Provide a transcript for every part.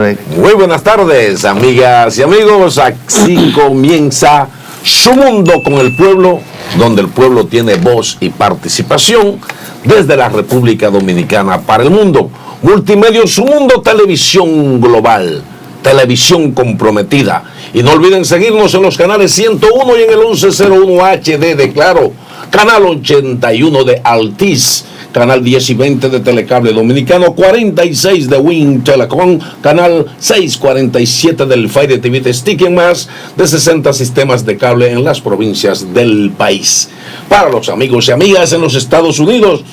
Correcto. Muy buenas tardes, amigas y amigos. Así comienza Su Mundo con el Pueblo, donde el pueblo tiene voz y participación desde la República Dominicana para el mundo. Multimedios Su Mundo, televisión global, televisión comprometida. Y no olviden seguirnos en los canales 101 y en el 1101 HD de Claro, canal 81 de Altiz, canal 10 y 20 de Telecable Dominicano, 46 de Win Telecom, canal 647 del Fire TV Stick y más de 60 sistemas de cable en las provincias del país. Para los amigos y amigas en los Estados Unidos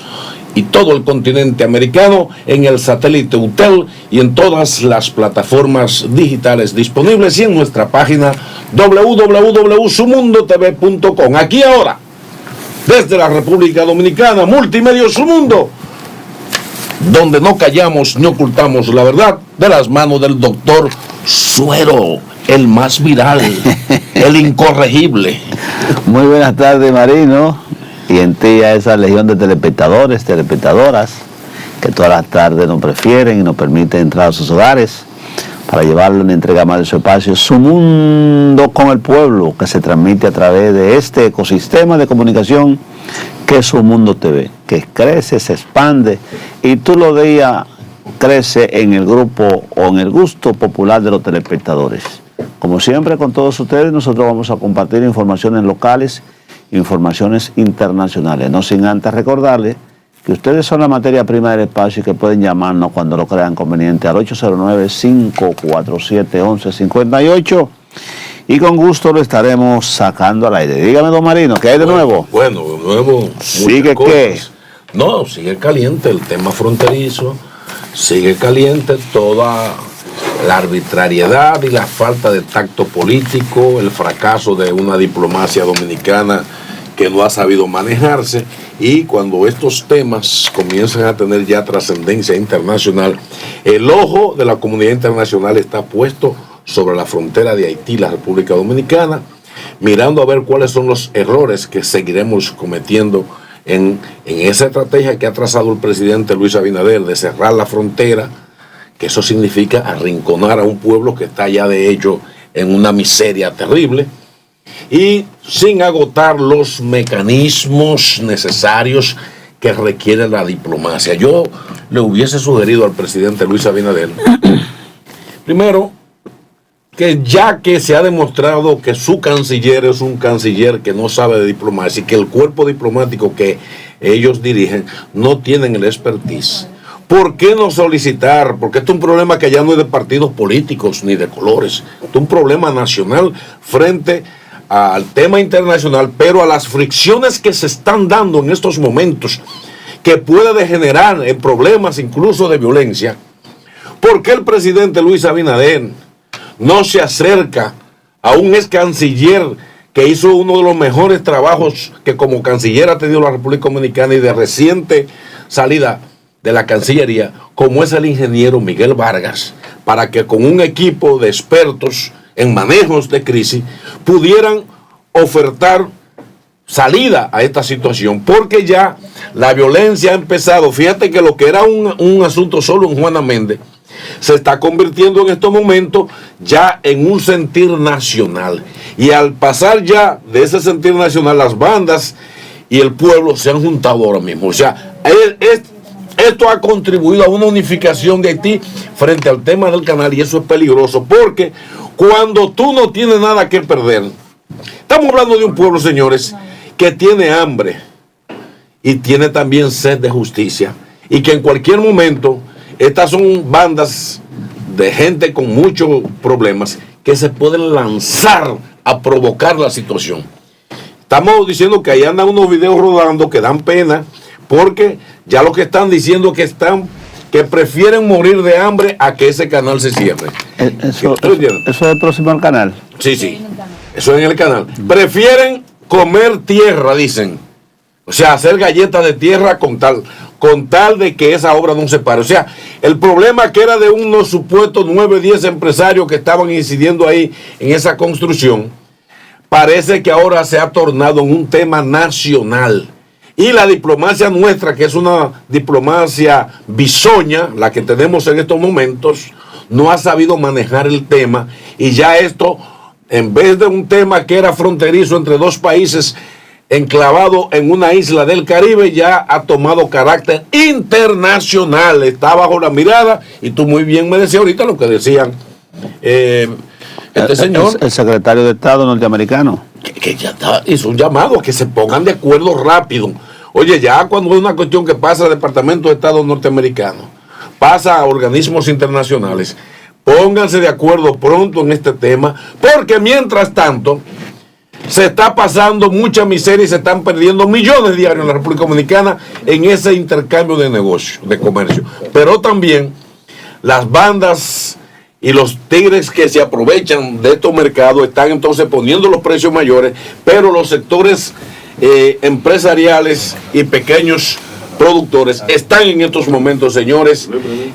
y todo el continente americano, en el satélite UTEL y en todas las plataformas digitales disponibles y en nuestra página www.sumundotv.com. Aquí ahora, desde la República Dominicana, Multimedios Su Mundo, donde no callamos ni ocultamos la verdad, de las manos del doctor Suero, el más viral, el incorregible. Muy buenas tardes, Marino. Y en ti a esa legión de telespectadores, telespectadoras, que todas las tardes nos prefieren y nos permiten entrar a sus hogares para llevarle una entrega más de su espacio, Su Mundo con el Pueblo, que se transmite a través de este ecosistema de comunicación que es Su Mundo TV, que crece, se expande y todos los días crece en el grupo o en el gusto popular de los telespectadores. Como siempre, con todos ustedes, nosotros vamos a compartir informaciones locales, informaciones internacionales, no sin antes recordarles que ustedes son la materia prima del espacio y que pueden llamarnos cuando lo crean conveniente al 809-547-1158 y con gusto lo estaremos sacando al aire. Dígame, don Marino, ¿qué hay de nuevo? Bueno, de nuevo, ¿sigue qué? No, sigue caliente el tema fronterizo, sigue caliente toda la arbitrariedad y la falta de tacto político, el fracaso de una diplomacia dominicana que no ha sabido manejarse, y cuando estos temas comienzan a tener ya trascendencia internacional, el ojo de la comunidad internacional está puesto sobre la frontera de Haití, la República Dominicana, mirando a ver cuáles son los errores que seguiremos cometiendo en esa estrategia que ha trazado el presidente Luis Abinader de cerrar la frontera, que eso significa arrinconar a un pueblo que está ya de hecho en una miseria terrible, y sin agotar los mecanismos necesarios que requiere la diplomacia. Yo le hubiese sugerido al presidente Luis Abinader, primero, que ya que se ha demostrado que su canciller es un canciller que no sabe de diplomacia y que el cuerpo diplomático que ellos dirigen no tienen el expertise, ¿por qué no solicitar? Porque esto es un problema que ya no es de partidos políticos ni de colores. Esto es un problema nacional frente al tema internacional, pero a las fricciones que se están dando en estos momentos, que puede degenerar en problemas incluso de violencia. ¿Por qué el presidente Luis Abinader no se acerca a un ex canciller que hizo uno de los mejores trabajos que como canciller ha tenido la República Dominicana y de reciente salida de la Cancillería, como es el ingeniero Miguel Vargas, para que con un equipo de expertos en manejos de crisis pudieran ofertar salida a esta situación? Porque ya la violencia ha empezado. Fíjate que lo que era un asunto solo en Juana Méndez se está convirtiendo en estos momentos ya en un sentir nacional, y al pasar ya de ese sentir nacional, las bandas y el pueblo se han juntado ahora mismo. O sea, esto ha contribuido a una unificación de Haití frente al tema del canal, y eso es peligroso, porque cuando tú no tienes nada que perder, estamos hablando de un pueblo, señores, que tiene hambre y tiene también sed de justicia, y que en cualquier momento, estas son bandas de gente con muchos problemas que se pueden lanzar a provocar la situación. Estamos diciendo que ahí andan unos videos rodando que dan pena, porque ya lo que están diciendo que prefieren morir de hambre a que ese canal se cierre. Eso es próximo al canal. Sí, eso es en el canal. Prefieren comer tierra, dicen. O sea, hacer galletas de tierra con tal de que esa obra no se pare. O sea, el problema que era de unos supuestos 9, 10 empresarios que estaban incidiendo ahí en esa construcción, parece que ahora se ha tornado en un tema nacional. Y la diplomacia nuestra, que es una diplomacia bisoña, la que tenemos en estos momentos, no ha sabido manejar el tema, y ya esto, en vez de un tema que era fronterizo entre dos países enclavado en una isla del Caribe, ya ha tomado carácter internacional, está bajo la mirada, y tú muy bien me decías ahorita lo que decían señor, el secretario de Estado norteamericano, que ya hizo un llamado a que se pongan de acuerdo rápido. Oye, ya cuando es una cuestión que pasa al Departamento de Estado norteamericano, pasa a organismos internacionales, pónganse de acuerdo pronto en este tema, porque mientras tanto se está pasando mucha miseria y se están perdiendo millones diarios en la República Dominicana en ese intercambio de negocio, de comercio. Pero también las bandas y los tigres que se aprovechan de estos mercados están entonces poniendo los precios mayores, pero los sectores empresariales y pequeños productores están en estos momentos, señores,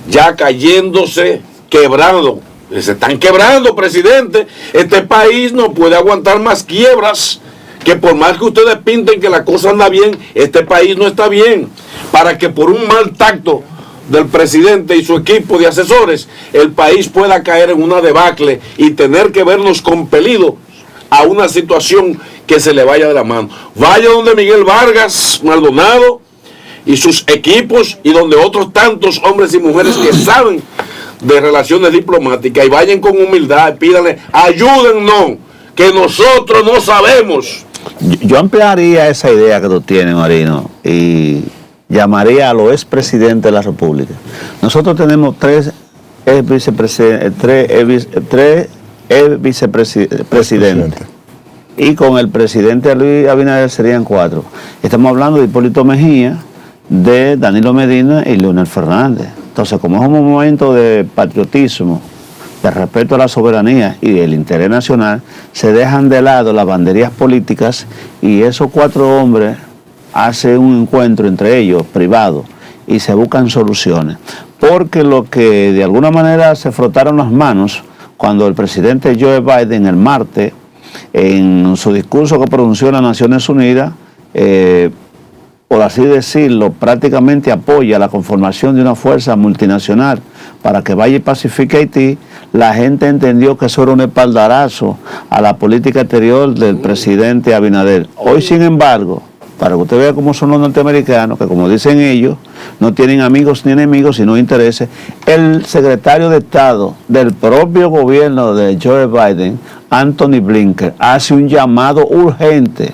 ya cayéndose, quebrando. Se están quebrando, presidente. Este país no puede aguantar más quiebras, que por más que ustedes pinten que la cosa anda bien, este país no está bien, para que por un mal tacto del presidente y su equipo de asesores, el país pueda caer en una debacle y tener que vernos compelidos a una situación que se le vaya de la mano. Vaya donde Miguel Vargas Maldonado y sus equipos, y donde otros tantos hombres y mujeres que saben de relaciones diplomáticas, y vayan con humildad, pídanle, ayúdennos, que nosotros no sabemos. Yo ampliaría esa idea que tú tienes, Marino, y llamaría a los expresidentes de la República. Nosotros tenemos tres vicepresidentes, y con el presidente Luis Abinader serían 4. Estamos hablando de Hipólito Mejía, de Danilo Medina y Leonel Fernández. Entonces, como es un momento de patriotismo, de respeto a la soberanía y el interés nacional, se dejan de lado las banderías políticas, y esos 4 hombres hacen un encuentro entre ellos, privado, y se buscan soluciones. Porque lo que de alguna manera se frotaron las manos cuando el presidente Joe Biden el martes, en su discurso que pronunció en las Naciones Unidas, por así decirlo, prácticamente apoya la conformación de una fuerza multinacional para que vaya y pacifique Haití, la gente entendió que eso era un espaldarazo a la política exterior del presidente Abinader. Hoy, sin embargo, para que usted vea cómo son los norteamericanos, que como dicen ellos, no tienen amigos ni enemigos, sino intereses, el secretario de Estado del propio gobierno de Joe Biden, Anthony Blinken, hace un llamado urgente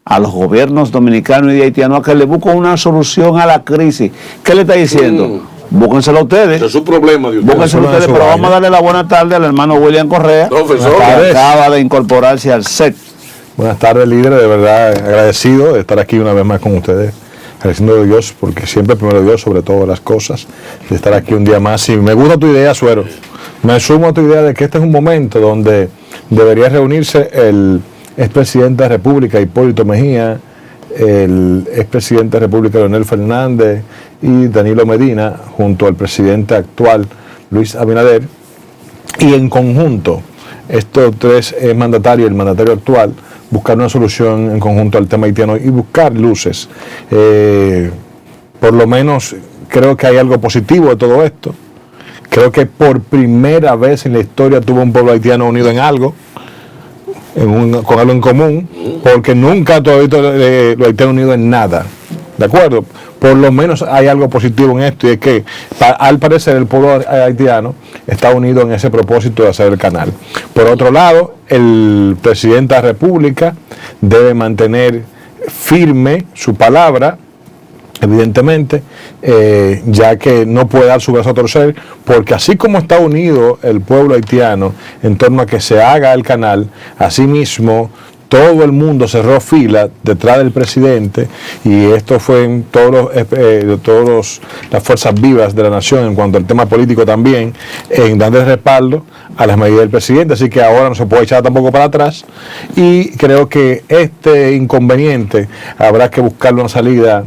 a los gobiernos dominicanos y haitianos a que le busquen una solución a la crisis. ¿Qué le está diciendo? Búsquenselo ustedes. Es su problema de ustedes. Búsquenselo ustedes, pero vamos a darle la buena tarde al hermano William Correa, profesor, que acaba de incorporarse al set. Buenas tardes, líderes, de verdad agradecido de estar aquí una vez más con ustedes, agradeciendo a Dios, porque siempre primero Dios sobre todas las cosas, de estar aquí un día más. Y me gusta tu idea, Suero, me sumo a tu idea de que este es un momento donde debería reunirse el expresidente de la República, Hipólito Mejía, el expresidente de la República, Leonel Fernández, y Danilo Medina, junto al presidente actual, Luis Abinader, y en conjunto, estos 3 mandatarios, el mandatario actual, buscar una solución en conjunto al tema haitiano y buscar luces. Por lo menos creo que hay algo positivo de todo esto. Creo que por primera vez en la historia tuvo un pueblo haitiano unido en algo, con algo en común, porque nunca todavía los haitianos unidos en nada. ¿De acuerdo? Por lo menos hay algo positivo en esto, y es que al parecer el pueblo haitiano está unido en ese propósito de hacer el canal. Por otro lado, el presidente de la República debe mantener firme su palabra, evidentemente, ya que no puede dar su brazo a torcer, porque así como está unido el pueblo haitiano en torno a que se haga el canal, asimismo todo el mundo cerró fila detrás del presidente, y esto fue en todas las fuerzas vivas de la nación en cuanto al tema político también, en darle respaldo a las medidas del presidente. Así que ahora no se puede echar tampoco para atrás, y creo que este inconveniente habrá que buscarle una salida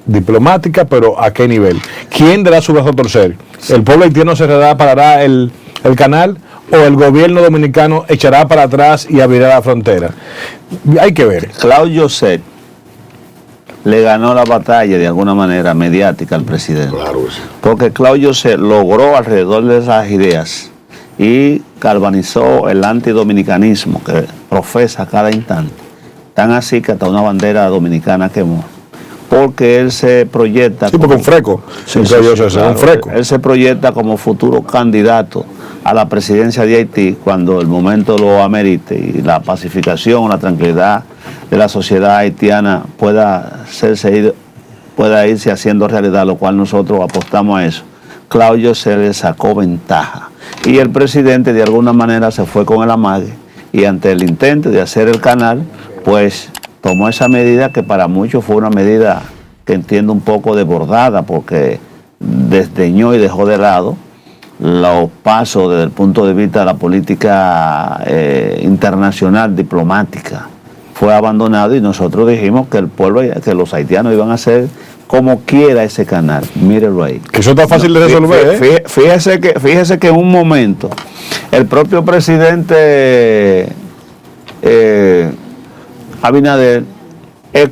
diplomática, pero ¿a qué nivel? ¿Quién dará su brazo a torcer? ¿El pueblo haitiano parará el canal, o el gobierno dominicano echará para atrás y abrirá la frontera? Hay que ver. Claudio Joseph, le ganó la batalla de alguna manera mediática al presidente. Claro que sí. Porque Claudio se logró alrededor de esas ideas y galvanizó el antidominicanismo que profesa a cada instante. Tan así que hasta una bandera dominicana quemó. Porque él se proyecta... Sí, porque un freco. Claro, un freco. Él se proyecta como futuro candidato a la presidencia de Haití cuando el momento lo amerite y la pacificación, la tranquilidad de la sociedad haitiana pueda irse haciendo realidad, lo cual nosotros apostamos a eso. Claudio se le sacó ventaja y el presidente de alguna manera se fue con el amague y ante el intento de hacer el canal, pues tomó esa medida que para muchos fue una medida que entiendo un poco desbordada porque desdeñó y dejó de lado los pasos desde el punto de vista de la política internacional, diplomática. Fue abandonado y nosotros dijimos que el pueblo, que los haitianos iban a hacer como quiera ese canal. Mírelo ahí. Que eso está fácil de resolver. Fíjese que en un momento el propio presidente Abinader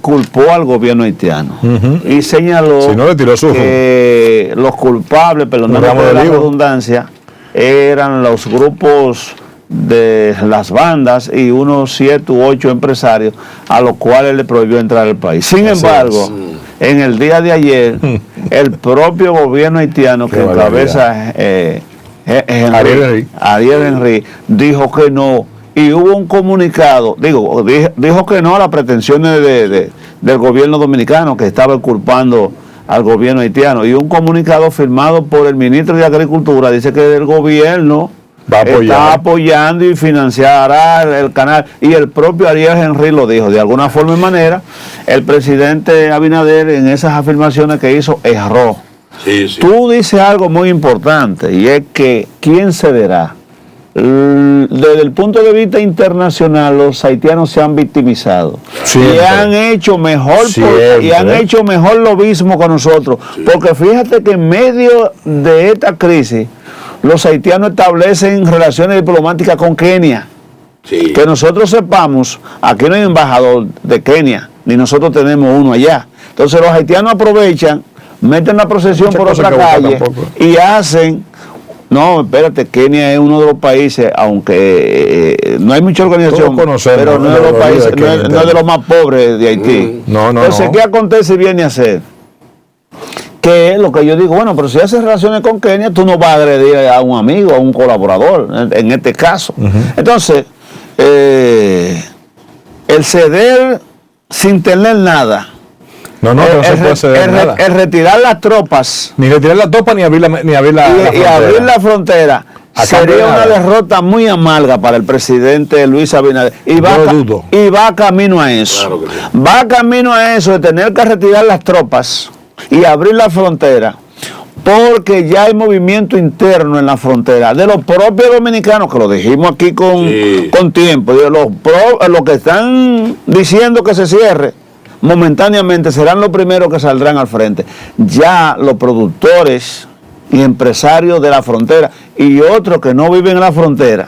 culpó al gobierno haitiano y señaló si no, le tiró que los culpables, perdóname por la redundancia, eran los grupos de las bandas y unos 7 u 8 empresarios a los cuales le prohibió entrar al país. Sin embargo, en el día de ayer, el propio gobierno haitiano que encabeza Ariel Henry dijo que no. Y hubo un comunicado, dijo que no a las pretensiones del gobierno dominicano que estaba culpando al gobierno haitiano. Y un comunicado firmado por el ministro de Agricultura dice que el gobierno está apoyando y financiará el canal. Y el propio Ariel Henry lo dijo. De alguna forma y manera, el presidente Abinader en esas afirmaciones que hizo erró. Sí, sí. Tú dices algo muy importante y es que ¿quién cederá? Desde el punto de vista internacional, los haitianos se han victimizado y han hecho mejor lobismo con nosotros, porque fíjate que en medio de esta crisis los haitianos establecen relaciones diplomáticas con Kenia. Sí. Que nosotros sepamos, aquí no hay embajador de Kenia, ni nosotros tenemos uno allá. Entonces los haitianos aprovechan, meten la procesión por otra calle y hacen... No, espérate, Kenia es uno de los países, aunque no hay mucha organización, pero no es de los países, no es de los más pobres de Haití. Entonces, ¿qué acontece y viene a hacer? Que es lo que yo digo, bueno, pero si haces relaciones con Kenia, tú no vas a agredir a un amigo, a un colaborador, en este caso. Entonces, el ceder sin tener nada. No se puede ceder nada. El retirar las tropas. Ni retirar las tropas ni abrir la frontera. Y abrir la frontera sería una derrota muy amarga para el presidente Luis Abinader. Y va camino a eso. Claro que sí. Va camino a eso de tener que retirar las tropas y abrir la frontera. Porque ya hay movimiento interno en la frontera de los propios dominicanos, que lo dijimos aquí con tiempo. Los que están diciendo que se cierre momentáneamente serán los primeros que saldrán al frente. Ya los productores y empresarios de la frontera y otros que no viven en la frontera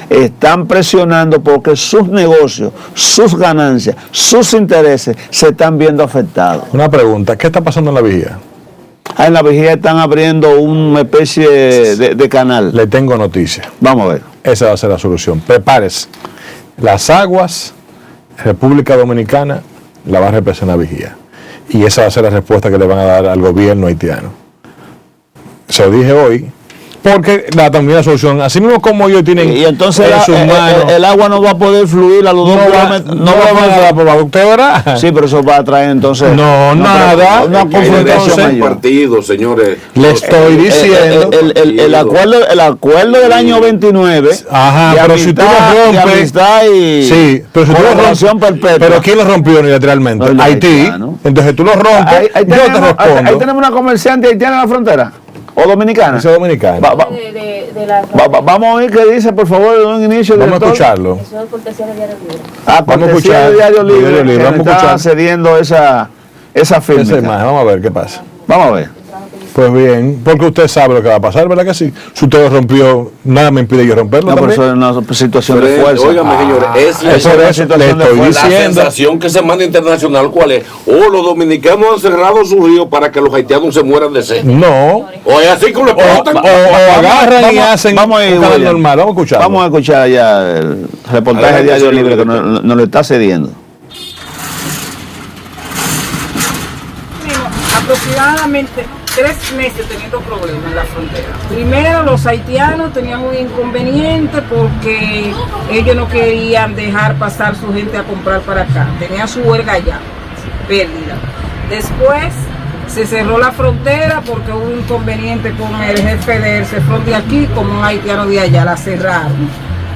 están presionando porque sus negocios, sus ganancias, sus intereses se están viendo afectados. Una pregunta, ¿qué está pasando en la vigía? En la vigía están abriendo una especie de canal. Le tengo noticias. Vamos a ver. Esa va a ser la solución. Prepárese. Las aguas, República Dominicana, la va a represar la vigía. Y esa va a ser la respuesta que le van a dar al gobierno haitiano. Se lo dije hoy, porque también la solución, así mismo como ellos tienen y entonces en sus manos, el agua no va a poder fluir a los 2 kilómetros. No va a dar por usted verá. Sí, pero eso va a traer entonces una confrontación partido, señores. Le estoy diciendo el acuerdo del año 29. Ajá, pero si tú lo rompes, sí, pero si tú lo rompes, pero ¿quién lo rompió unilateralmente? Haití. Entonces tú lo rompes, yo te respondo. Ahí tenemos una comerciante haitiana en la frontera. ¿O dominicana? Ese dominicano. Vamos a oír qué dice, por favor, de un inicio. Vamos a escucharlo. Eso es cortesía de Diario Libre. Vamos a escuchar Diario Libre. Vamos a escuchar. Está cediendo esa firma. Vamos a ver qué pasa. Vamos a ver. Pues bien, porque usted sabe lo que va a pasar, ¿verdad que sí? Si usted lo rompió, nada me impide yo romperlo. No, pero también. eso es una situación de fuerza. Óigame, señores, es eso es una le situación de estoy fuerza. la diciendo. sensación que se manda internacional, ¿cuál es? Los dominicanos han cerrado su río para que los haitianos se mueran de sed. No. O es así que lo explotan. O agarran y hacen vamos a ir, un canal William. normal. Vamos a escuchar. Vamos a escuchar allá el reportaje de Adelante, Diario señor Libre que director. nos lo está cediendo. Aproximadamente 3 meses teniendo problemas en la frontera. Primero, los haitianos tenían un inconveniente porque ellos no querían dejar pasar su gente a comprar para acá. Tenían su huelga ya, pérdida. Después se cerró la frontera porque hubo un inconveniente con el jefe del CEFRON de aquí, con un haitiano de allá, la cerraron.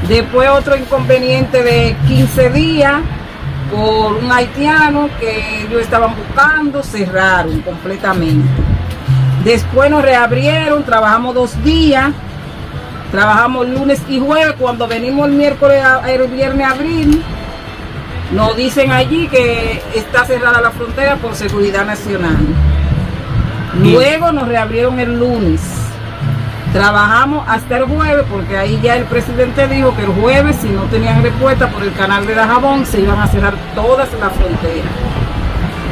Después otro inconveniente de 15 días por un haitiano que ellos estaban buscando, cerraron completamente. Después nos reabrieron, trabajamos 2 días, trabajamos lunes y jueves. Cuando venimos el miércoles, el viernes a abril, nos dicen allí que está cerrada la frontera por seguridad nacional. Luego nos reabrieron el lunes. Trabajamos hasta el jueves porque ahí ya el presidente dijo que el jueves, si no tenían respuesta por el canal de Dajabón, se iban a cerrar todas las fronteras.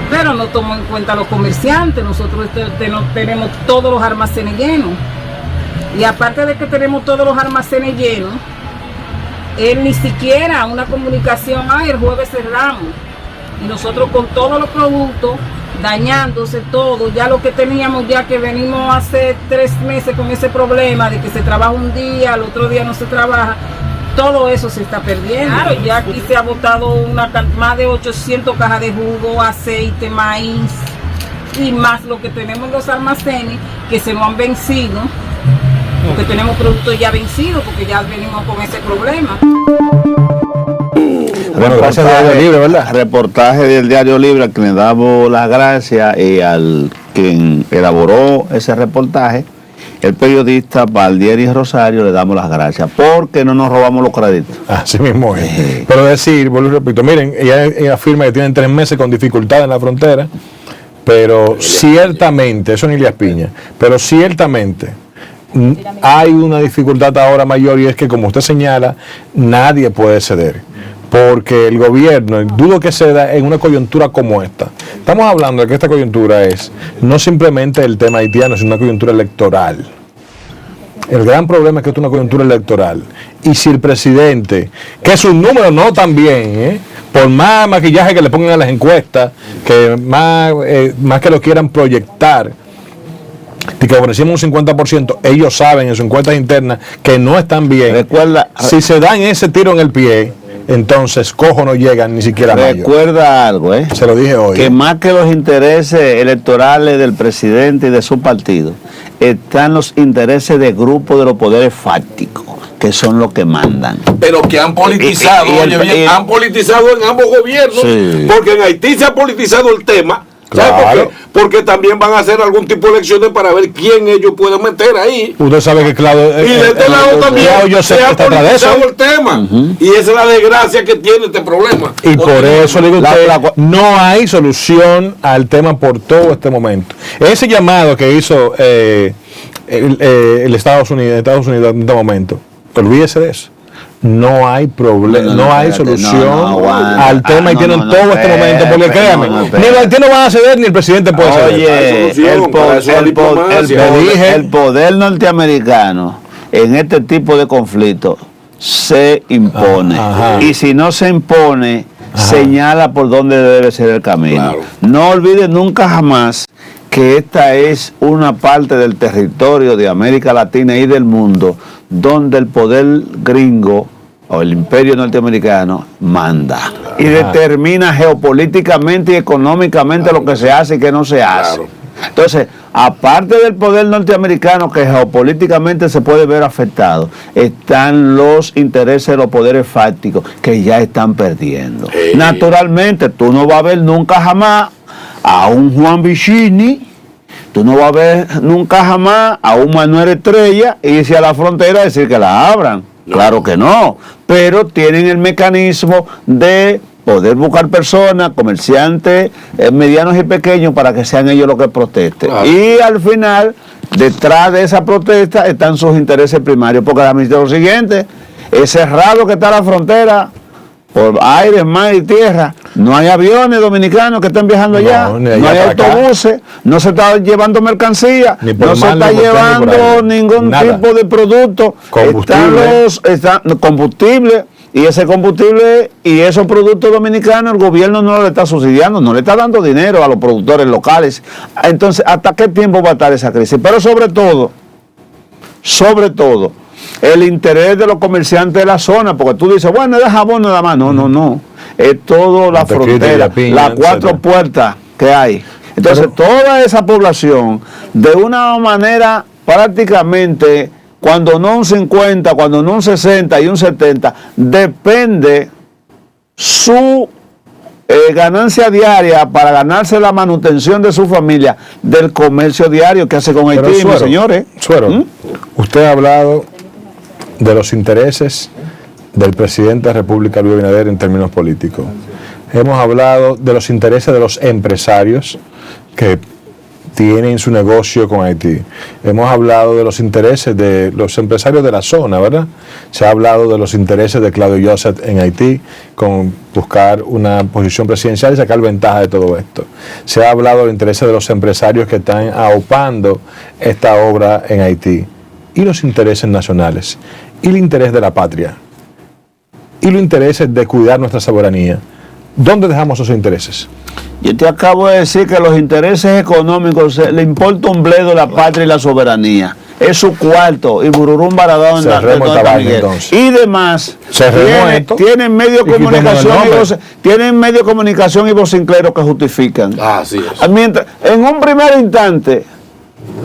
Pero no tomó en cuenta a los comerciantes. Nosotros tenemos todos los almacenes llenos. Y aparte de que tenemos todos los almacenes llenos, él ni siquiera una comunicación, el jueves cerramos. Y nosotros con todos los productos dañándose todo, ya lo que teníamos, ya que venimos hace 3 meses con ese problema de que se trabaja un día, al otro día no se trabaja, todo eso se está perdiendo. Claro, ya aquí se ha botado más de 800 cajas de jugo, aceite, maíz y más lo que tenemos en los almacenes que se nos han vencido, porque tenemos productos ya vencidos, porque ya venimos con ese problema. Bueno, gracias a Diario Libre, ¿verdad? Reportaje del Diario Libre, a quien le damos las gracias, y al quien elaboró ese reportaje, el periodista Valdieri Rosario, le damos las gracias, porque no nos robamos los créditos. Así mismo es. Pero decir, vuelvo y repito, miren, ella afirma que tienen 3 meses con dificultad en la frontera, pero ciertamente, eso es Elías Piña, pero ciertamente hay una dificultad ahora mayor, y es que, como usted señala, nadie puede ceder. Porque el gobierno, dudo que se da en una coyuntura como esta. Estamos hablando de que esta coyuntura es no simplemente el tema haitiano, sino una coyuntura electoral. El gran problema es que esto es una coyuntura electoral. Y si el presidente, que sus números no tan bien, por más maquillaje que le pongan a las encuestas, que más que lo quieran proyectar, y que ofrecimos un 50%, ellos saben en sus encuestas internas que no están bien. Recuerda, si se dan ese tiro en el pie, entonces cojo no llegan ni siquiera a mayo. Recuerda algo, Se lo dije hoy. que más que los intereses electorales del presidente y de su partido, están los intereses de grupos de los poderes fácticos, que son los que mandan. Pero que han politizado, oye bien, han politizado en ambos gobiernos, Sí. porque en Haití se ha politizado el tema. ¿Sabe por Claro. qué? Porque también van a hacer algún tipo de elecciones para ver quién ellos pueden meter ahí. Usted sabe que Claudio. Y de este lado también yo sé se que ha está atrás de eso. politizado el tema. Y esa es la desgracia que tiene este problema. Y por eso le digo a usted, La- no hay solución al tema por todo este momento. Ese llamado que hizo el Estados Unidos en este momento, olvídese de eso. No hay problema, no hay espérate, solución aguanta. al tema haitiano en todo este momento, porque créame, espérate. ni los haitianos van a ceder ni el presidente puede ceder. Oye, Hay solución, para eso la diplomacia. Le dije. el poder norteamericano en este tipo de conflictos se impone. Ajá. Y si no se impone, señala por dónde debe ser el camino. Claro. No olviden nunca jamás que esta es una parte del territorio de América Latina y del mundo donde el poder gringo o el imperio norteamericano manda y determina geopolíticamente y económicamente lo que se hace y que no se hace. Claro. Entonces, aparte del poder norteamericano que geopolíticamente se puede ver afectado, están los intereses de los poderes fácticos que ya están perdiendo. Sí. Naturalmente, tú no vas a ver nunca jamás a un Juan Vicini, tú no vas a ver nunca jamás a un Manuel Estrella irse a la frontera a decir que la abran. No. Claro que no, pero tienen el mecanismo de poder buscar personas, comerciantes medianos y pequeños para que sean ellos los que protesten. Claro. Y al final, detrás de esa protesta están sus intereses primarios, porque la ministra lo siguiente, es cerrado que está la frontera, por aire, mar y tierra, no hay aviones dominicanos que estén viajando allá, ni allá no hay para autobuses, no se está llevando mercancía, Ni por no se mar, está ni por tierra, ni por llevando aire. ningún Nada. tipo de producto, están combustible, y ese combustible y esos productos dominicanos el gobierno no le está subsidiando, no le está dando dinero a los productores locales. Entonces, ¿hasta qué tiempo va a estar esa crisis? Pero sobre todo, el interés de los comerciantes de la zona, porque tú dices, bueno, es de jabón nada más. No. Es todo la frontera, las 4 puertas que hay. Entonces, toda esa población, de una manera prácticamente, cuando no un 50, cuando no un 60 y un 70, depende su ganancia diaria para ganarse la manutención de su familia del comercio diario que hace con Haití, mis señores. Suero, usted ha hablado de los intereses del presidente de la República, Luis Abinader, en términos políticos. Hemos hablado de los intereses de los empresarios que tienen su negocio con Haití. Hemos hablado de los intereses de los empresarios de la zona, ¿verdad? Se ha hablado de los intereses de Claudio Joseph en Haití, con buscar una posición presidencial y sacar ventaja de todo esto. Se ha hablado de los intereses de los empresarios que están aupando esta obra en Haití. Y los intereses nacionales, y el interés de la patria, y los intereses de cuidar nuestra soberanía. ¿Dónde dejamos esos intereses? Yo te acabo de decir que los intereses económicos le importa un bledo la patria y la soberanía. Es su cuarto y Bururum Baradón y demás tienen medio de comunicación y vocincleros que justifican. Así es. Mientras, en un primer instante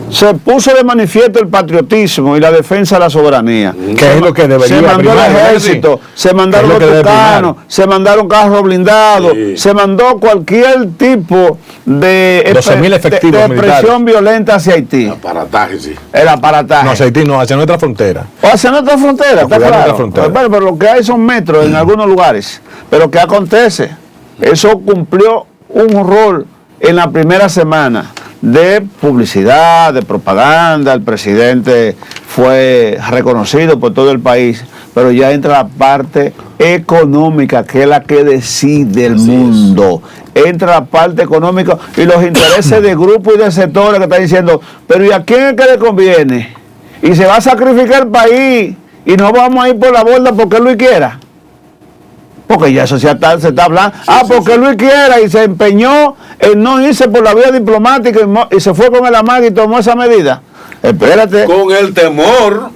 se puso de manifiesto el patriotismo y la defensa de la soberanía. ¿Qué es lo que debería Se mandó el ejército, se mandaron los tucanos, se mandaron carros blindados, se mandó cualquier tipo de expresión violenta hacia Haití. Aparataje, sí. El aparataje. No, hacia Haití no, hacia nuestra frontera. O hacia nuestra frontera, está claro. Nuestra frontera. Bueno, pero lo que hay son metros en algunos lugares. Pero ¿qué acontece? Eso cumplió un rol en la primera semana de publicidad, de propaganda. El presidente fue reconocido por todo el país, pero ya entra la parte económica, que es la que decide el mundo. Entra la parte económica y los intereses de grupos y de sectores que están diciendo, pero ¿y a quién es que le conviene? Y se va a sacrificar el país y no vamos a ir por la borda porque Luis quiera. Porque ya eso se está hablando. Porque Luis quiera y se empeñó en no irse por la vía diplomática y se fue con el amague y tomó esa medida. Espérate. Con el temor,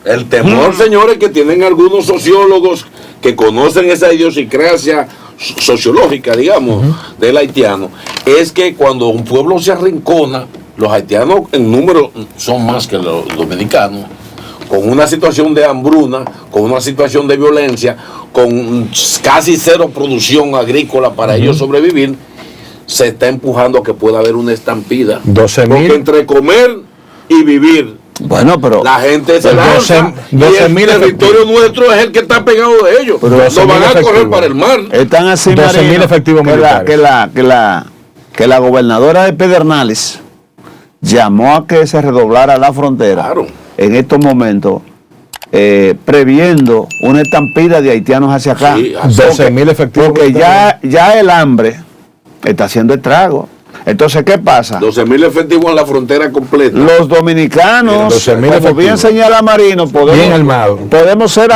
señores, que tienen algunos sociólogos que conocen esa idiosincrasia sociológica, digamos, del haitiano, es que cuando un pueblo se arrincona, los haitianos en número son más que los dominicanos, con una situación de hambruna, con una situación de violencia, con casi cero producción agrícola para ellos sobrevivir, se está empujando a que pueda haber una estampida. 12,000. Porque entre comer y vivir, bueno, pero la gente se lanza, y el territorio nuestro es el que está pegado de ellos. Pero no van a correr para el mar. Están así, 12,000 efectivos militares. Que la gobernadora de Pedernales llamó a que se redoblara la frontera. Claro. En estos momentos, previendo una estampida de haitianos hacia acá. Sí, 12,000 efectivos. Porque ya el hambre está haciendo estrago. Entonces, ¿qué pasa? 12,000 efectivos en la frontera completa. Los dominicanos, 12,000 como bien señala Marino, podemos ser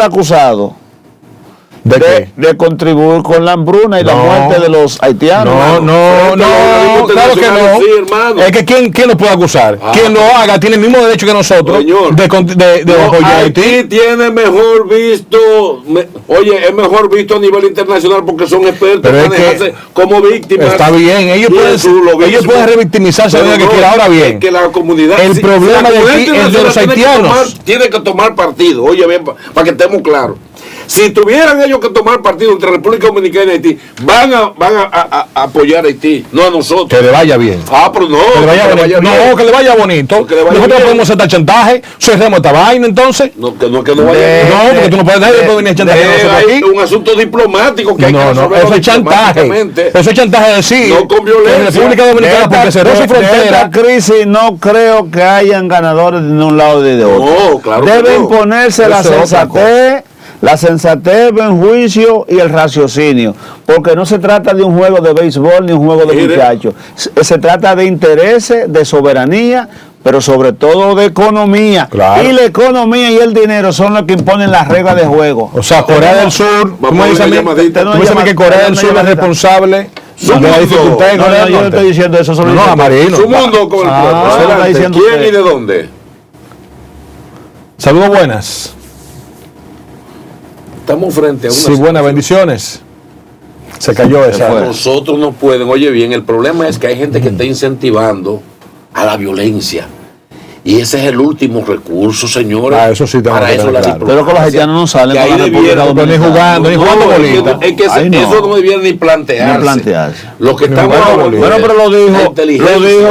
acusados de contribuir con la hambruna y la muerte de los haitianos. No, claro que no. Sí, hermano. Es que ¿quién nos puede acusar? Quien lo haga tiene el mismo derecho que nosotros de apoyar a Haití. Tiene mejor visto, es mejor visto a nivel internacional porque son expertos pero en manejarse como víctimas. Está bien, ellos pueden revictimizarse la que quiera. Ahora bien, que la comunidad, el problema de Haití es de los haitianos. Tiene que tomar partido, oye bien, para que estemos claros. Si tuvieran ellos que tomar partido entre República Dominicana y Haití, van a apoyar a Haití, no a nosotros. Que le vaya bien. Pero no. Que le vaya bonito. No, que le vaya bonito. Nosotros podemos aceptar chantaje. Cerremos esta vaina entonces. No, que no vaya. No, porque tú no puedes dejar de venir a chantajear Hay aquí. un asunto diplomático que hay que resolver. Eso es chantaje. Eso es chantaje de decir. No con violencia. En República Dominicana, porque cerró su frontera. esta crisis no creo que hayan ganadores de un lado ni de otro. No, claro que Deben no. ponerse la sensatez, el buen juicio y el raciocinio, porque no se trata de un juego de béisbol ni un juego de muchachos. Se trata de intereses, de soberanía, pero sobre todo de economía. Claro. Y la economía y el dinero son los que imponen las reglas de juego. O sea, Corea del Sur, tú me dices a mí que Corea del Sur es responsable de la dificultad de Corea del yo no Norte. estoy diciendo eso, solo No, Marino. Su mundo con el pueblo. está Adelante. diciendo ¿Quién usted. y de dónde? Saludos, buenas. Estamos frente a una Sí, buenas bendiciones. Se cayó esa. Nosotros no pueden. Oye bien, el problema es que hay gente que está incentivando a la violencia. Y ese es el último recurso, señores. Eso sí tenemos para que eso tener la claro. diplomacia. Pero que los haitianos no salen Que con la ahí República debieron- Dominicana. ni jugando bolita. Es que Ay, no. eso no debiera ni plantearse. Ni plantearse. Lo que Ni estamos jugando hablando bolita. Bueno, pero lo dijo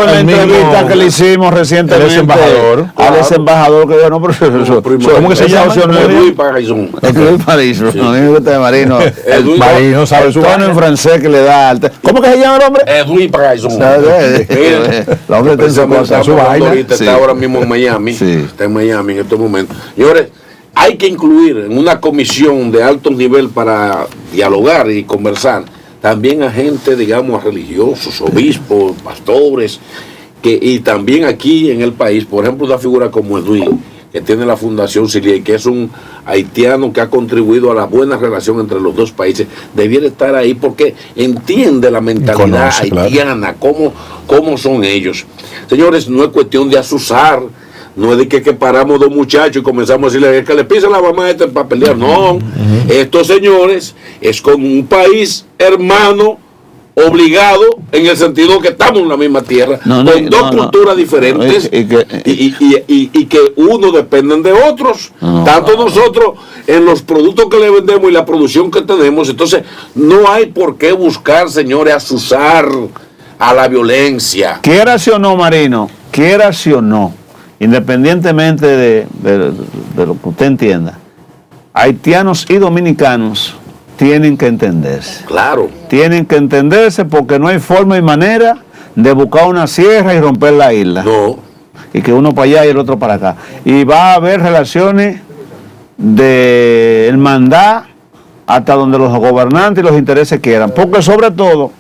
en la El mismo- entrevista que le hicimos recientemente el exembajador. al exembajador que dijo, no, pero eso, ¿Cómo que se llama? Es Luis Pagaizón. Es que Luis París, no digo que usted Marino. Edwin Marino sabe su tono vaina. en francés que le da al ¿Cómo que se llama el hombre? Edwin Pagaizón. El hombre tiene su Precisamente cosa, estamos su hablando vaina. ahorita, Sí. está ahora mismo en Miami. Sí. Está en Miami en estos momentos. Señores, hay que incluir en una comisión de alto nivel para dialogar y conversar también a gente, digamos, a religiosos, obispos, pastores, y también aquí en el país, por ejemplo, una figura como Edwin, que tiene la Fundación Silier, que es un haitiano que ha contribuido a la buena relación entre los dos países, debiera estar ahí porque entiende la mentalidad Conoce, claro. haitiana, cómo son ellos. Señores, no es cuestión de asusar, no es de que paramos dos muchachos y comenzamos a decirle que le pisen la mamá para pelear. No, estos señores es con un país hermano obligado en el sentido que estamos en la misma tierra, con dos culturas diferentes y que unos dependen de otros, tanto nosotros en los productos que le vendemos y la producción que tenemos. Entonces no hay por qué buscar, señores, asusar a la violencia. Quieras o no, Marino, quieras o no, independientemente de lo que usted entienda, haitianos y dominicanos tienen que entenderse. Claro. Tienen que entenderse porque no hay forma y manera de buscar una sierra y romper la isla. No. Y que uno para allá y el otro para acá. Y va a haber relaciones de hermandad hasta donde los gobernantes y los intereses quieran. Porque sobre todo,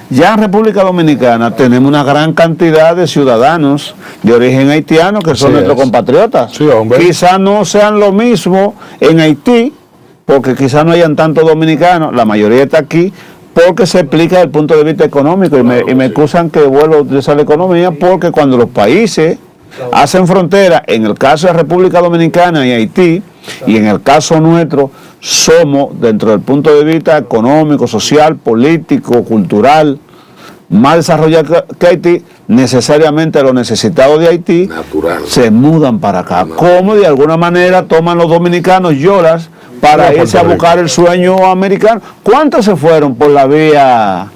ya en República Dominicana tenemos una gran cantidad de ciudadanos de origen haitiano que son nuestros compatriotas. Sí, hombre. Quizás no sean lo mismo en Haití, porque quizás no hayan tantos dominicanos, la mayoría está aquí, porque se explica desde el punto de vista económico, y me excusan que vuelvo a utilizar la economía, porque cuando los países hacen frontera, en el caso de República Dominicana y Haití, y en el caso nuestro, somos, dentro del punto de vista económico, social, político, cultural, más desarrollados que Haití, necesariamente los necesitados de Haití se mudan para acá. Como de alguna manera toman los dominicanos lloras para irse a buscar el sueño americano. ¿Cuántos se fueron por la vía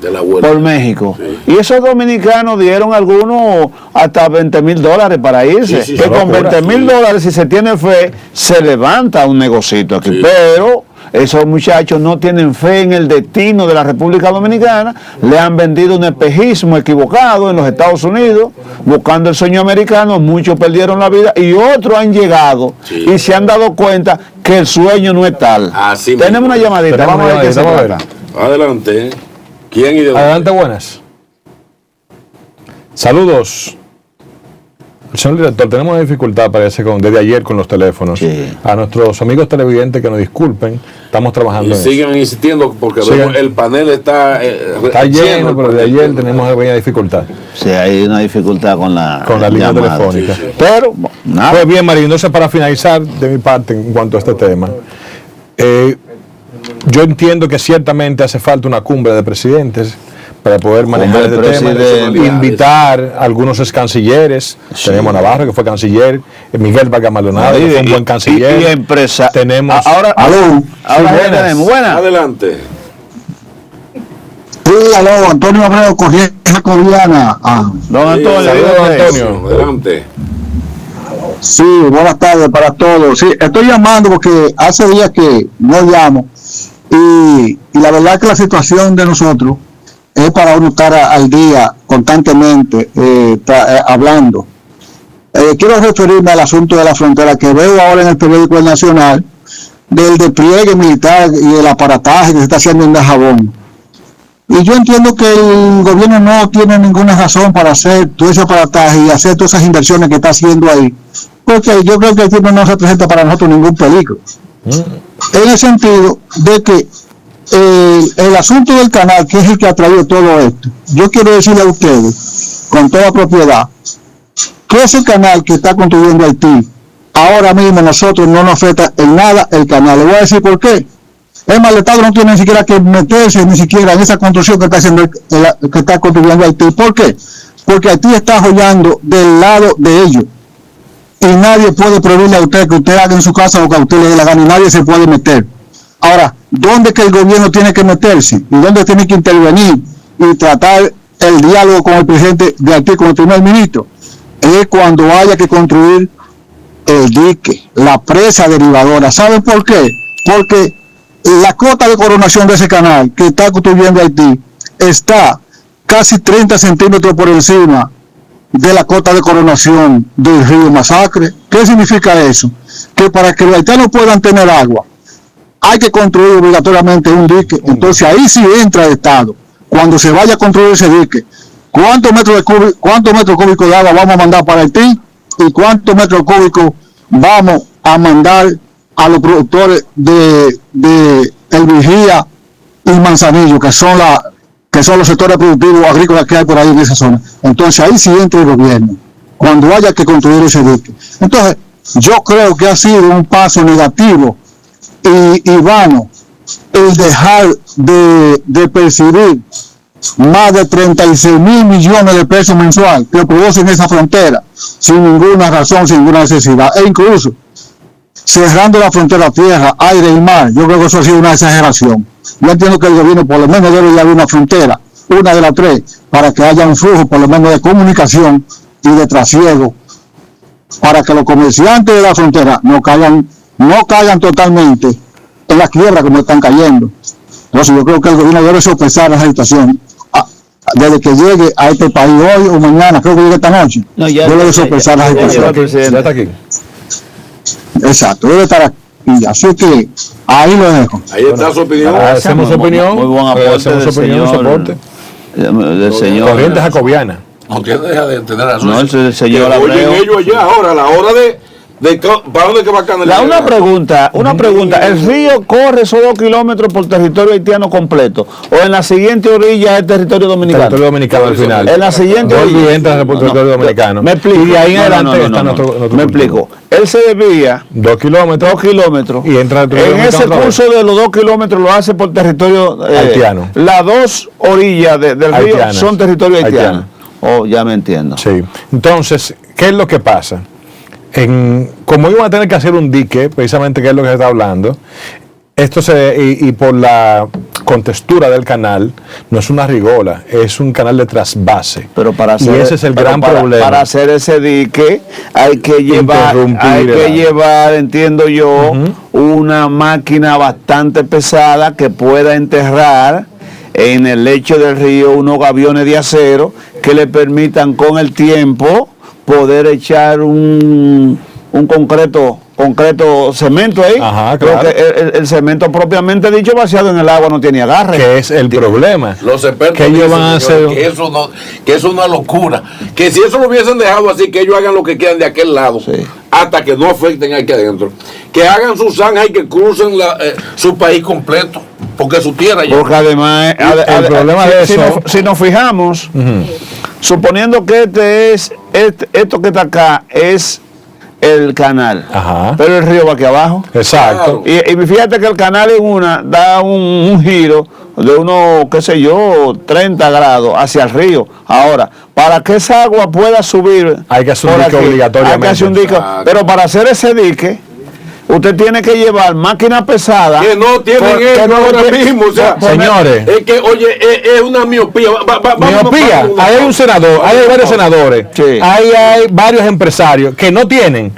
por México? Sí. Y esos dominicanos dieron algunos hasta $20,000 para irse. Sí, que con $20,000, si se tiene fe, se levanta un negocito aquí. Sí. Pero esos muchachos no tienen fe en el destino de la República Dominicana, le han vendido un espejismo equivocado en los Estados Unidos, buscando el sueño americano, muchos perdieron la vida y otros han llegado y se han dado cuenta que el sueño no es tal. Tenemos una llamadita, vamos a ver qué se trata. Adelante. ¿Quién y de dónde? Adelante, buenas. Saludos. Señor director, tenemos una dificultad, parece, desde ayer con los teléfonos. Sí. A nuestros amigos televidentes que nos disculpen, estamos trabajando en sigan insistiendo porque el panel está lleno, pero de ayer tenemos una pequeña dificultad. Sí, hay una dificultad con la línea telefónica. Sí. Pero, nada. Pues bien, Marino, entonces para finalizar de mi parte en cuanto a este tema, yo entiendo que ciertamente hace falta una cumbre de presidentes para poder manejar este tema, invitar a algunos ex cancilleres. Tenemos a Navarro, que fue canciller, Miguel Vargas Maldonado, que fue un buen canciller. Y empresa. Tenemos. Ahora tenemos. Buenas. Adelante. Sí, aló, Antonio Abreu, Corriente Jacobiana. Don Antonio, Saludos, Antonio. Adelante. Sí, buenas tardes para todos. Sí, estoy llamando porque hace días que no llamo y la verdad que la situación de nosotros es para uno estar al día constantemente hablando. Quiero referirme al asunto de la frontera que veo ahora en el periódico El Nacional, del despliegue militar y el aparataje que se está haciendo en Dajabón. Y yo entiendo que el gobierno no tiene ninguna razón para hacer todo ese aparataje y hacer todas esas inversiones que está haciendo ahí, porque yo creo que el tipo no representa para nosotros ningún peligro. En el sentido de que el asunto del canal, que es el que ha traído todo esto, yo quiero decirle a ustedes, con toda propiedad, que ese canal que está construyendo Haití, ahora mismo nosotros no nos afecta en nada el canal. Le voy a decir por qué. Es más, el Estado no tiene ni siquiera que meterse ni siquiera en esa construcción que está haciendo que está construyendo Haití. ¿Por qué? Porque Haití está joyando del lado de ellos. Y nadie puede prohibirle a usted que usted haga en su casa lo que a usted le dé la gana, y nadie se puede meter. Ahora, ¿dónde que el gobierno tiene que meterse? ¿Y dónde tiene que intervenir y tratar el diálogo con el presidente de Haití, con el primer ministro? Es cuando haya que construir el dique, la presa derivadora. ¿Saben por qué? Porque la cota de coronación de ese canal que está construyendo Haití está casi 30 centímetros por encima de la cota de coronación del río Masacre. ¿Qué significa eso? Que para que los haitianos puedan tener agua hay que construir obligatoriamente un dique. Entonces ahí sí entra el Estado. Cuando se vaya a construir ese dique, ¿cuántos metros cúbicos de agua vamos a mandar para Haití? ¿Y cuántos metros cúbicos vamos a mandar a los productores de El Vigía y Manzanillo, que son los sectores productivos agrícolas que hay por ahí en esa zona? Entonces ahí sí entra el gobierno, cuando haya que construir ese dique. Entonces yo creo que ha sido un paso negativo y vano el dejar de percibir más de 36,000 millones de pesos mensual que producen esa frontera sin ninguna razón, sin ninguna necesidad, e incluso cerrando la frontera tierra, aire y mar. Yo creo que eso ha sido una exageración. Yo entiendo que el gobierno por lo menos debe haber una frontera, una de las tres, para que haya un flujo por lo menos de comunicación y de trasiego, para que los comerciantes de la frontera no caigan totalmente en la quiebra como están cayendo. Entonces yo creo que el gobierno debe sopesar esa situación desde que llegue a este país hoy o mañana, creo que llegue esta noche. Debe sopesar la situación. Ya está aquí. Exacto, debe estar aquí. Así que ahí lo dejo. Ahí está su opinión. Hacemos opinión. Muy buen aporte del señor Corriente Jacobiana. No deja de tener razón. No, el señor Abreu. Abreu. Oyen ellos allá ahora, a la hora de ¿para dónde que va a canalizar? Una pregunta. ¿El río corre esos 2 kilómetros por territorio haitiano completo? ¿O en la siguiente orilla es territorio dominicano? Territorio dominicano al final. En la siguiente orilla. Entra por territorio dominicano. Me explico. Y de ahí en adelante está nuestro me explico. Él se desvía 2 kilómetros. 2 kilómetros. Y entra en ese curso de los 2 kilómetros lo hace por territorio haitiano. Las 2 orillas del río son territorio haitiano. Oh, ya me entiendo. Sí. Entonces, ¿qué es lo que pasa? Como iban a tener que hacer un dique, precisamente que es lo que se está hablando, y por la contextura del canal, no es una rigola, es un canal de trasvase. Pero y ese es el gran problema. Para hacer ese dique hay que llevar, entiendo yo, una máquina bastante pesada que pueda enterrar en el lecho del río unos gaviones de acero que le permitan con el tiempo poder echar un concreto cemento ahí. Ajá, claro. Porque el cemento propiamente dicho vaciado en el agua no tiene agarre. Que es el problema. Los expertos que ellos van a hacer que es una locura. Que si eso lo hubiesen dejado así, que ellos hagan lo que quieran de aquel lado, hasta que no afecten aquí adentro. Que hagan su zanja y que crucen su país completo. Porque su tierra ya. Porque además el problema de eso. Si nos fijamos, suponiendo que esto que está acá es el canal, Ajá. pero el río va aquí abajo. Exacto. Y fíjate que el canal en una da un giro de unos, qué sé yo, 30 grados hacia el río. Ahora, para que esa agua pueda subir, Hay que hacer un por dique aquí, obligatoriamente. hay que hacer un dique. Exacto. Pero para hacer ese dique, usted tiene que llevar máquinas pesadas. Que no tienen que eso no ahora tiene- mismo. O sea, Señores. Es que, oye, es una miopía. Miopía, ahí hay un senador, ahí hay varios senadores, Sí. ahí hay varios empresarios que no tienen,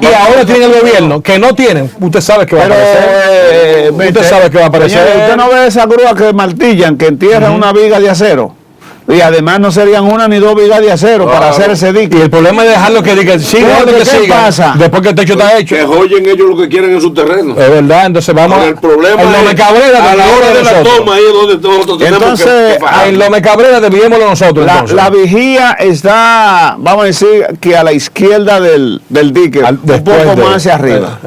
y ahora tienen el gobierno que no tienen. Usted sabe que va a Pero, aparecer. Usted sabe que va a aparecer. señores, usted no ve esa grúa que martillan, que entierran una viga de acero. Y además no serían una ni dos vigas de acero para hacer ese dique. Y el problema es dejarlo que diga, siga Porque, lo que ¿qué siga, pasa? después que el techo está hecho. Que joyen ellos lo que quieren en su terreno. Es verdad, entonces vamos Ahora, el problema en Lome es Cabrera, a la hora de la nosotros. toma ahí es donde nosotros tenemos Entonces, que fajar. En Lome Cabrera debíamos nosotros. entonces. La vigía está, vamos a decir, que a la izquierda del dique, un Después poco de- más hacia arriba.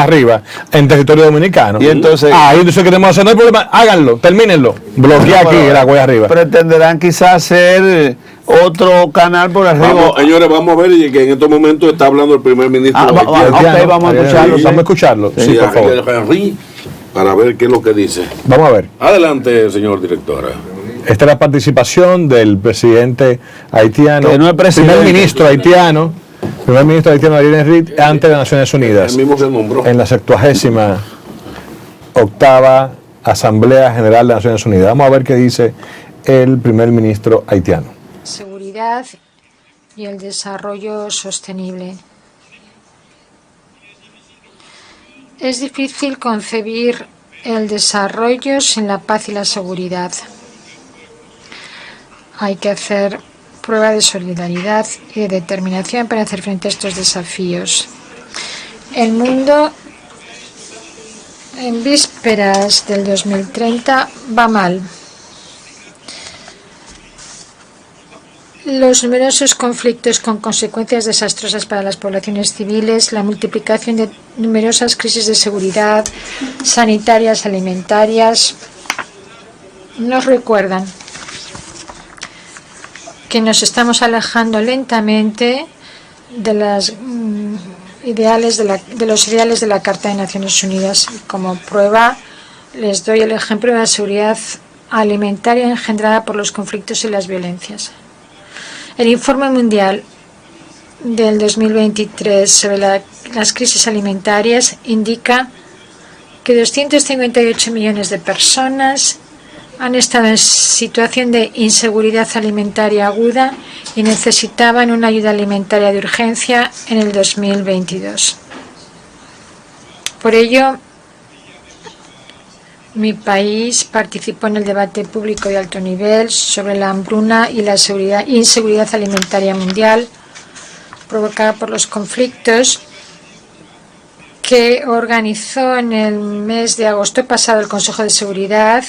arriba, en territorio dominicano. Y entonces- ahí entonces queremos hacer, no hay problema, háganlo, termínenlo. Bloquea aquí el agua de arriba. Pretenderán quizás hacer otro canal por arriba. Vamos, señores, vamos a ver y que en estos momentos está hablando el primer ministro. ok, vamos a escucharlo, sí. Vamos a escucharlo. Sí, Sí, por favor. Henry, para ver qué es lo que dice. Vamos a ver. Adelante, señor directora. Esta es la participación del presidente haitiano, Que no es presidente. primer ministro haitiano Ariel Henry ante las Naciones Unidas Él mismo se nombró. en la 78ª Asamblea General de Naciones Unidas. Vamos a ver qué dice el primer ministro haitiano. Seguridad y el desarrollo sostenible. Es difícil concebir el desarrollo sin la paz y la seguridad. Hay que hacer prueba de solidaridad y de determinación para hacer frente a estos desafíos. El mundo en vísperas del 2030 va mal. Los numerosos conflictos con consecuencias desastrosas para las poblaciones civiles, la multiplicación de numerosas crisis de seguridad, sanitarias, alimentarias, nos recuerdan que nos estamos alejando lentamente de los ideales de la Carta de Naciones Unidas. Como prueba, les doy el ejemplo de la seguridad alimentaria engendrada por los conflictos y las violencias. El informe mundial del 2023 sobre las crisis alimentarias indica que 258 millones de personas han estado en situación de inseguridad alimentaria aguda y necesitaban una ayuda alimentaria de urgencia en el 2022. Por ello, mi país participó en el debate público de alto nivel sobre la hambruna y la inseguridad alimentaria mundial provocada por los conflictos que organizó en el mes de agosto pasado el Consejo de Seguridad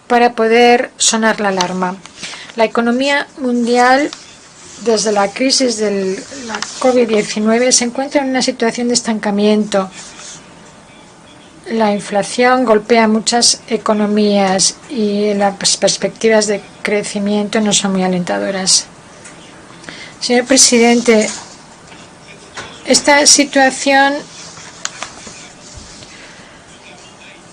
para poder sonar la alarma. La economía mundial, desde la crisis de la COVID-19, se encuentra en una situación de estancamiento. La inflación golpea muchas economías y las perspectivas de crecimiento no son muy alentadoras. Señor presidente, esta situación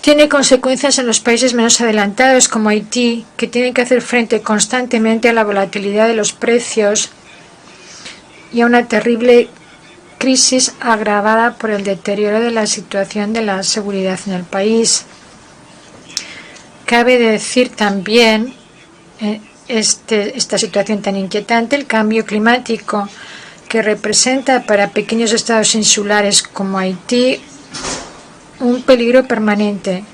tiene consecuencias en los países menos adelantados como Haití, que tienen que hacer frente constantemente a la volatilidad de los precios y a una terrible crisis agravada por el deterioro de la situación de la seguridad en el país. Cabe decir también esta situación tan inquietante, el cambio climático, que representa para pequeños estados insulares como Haití un peligro permanente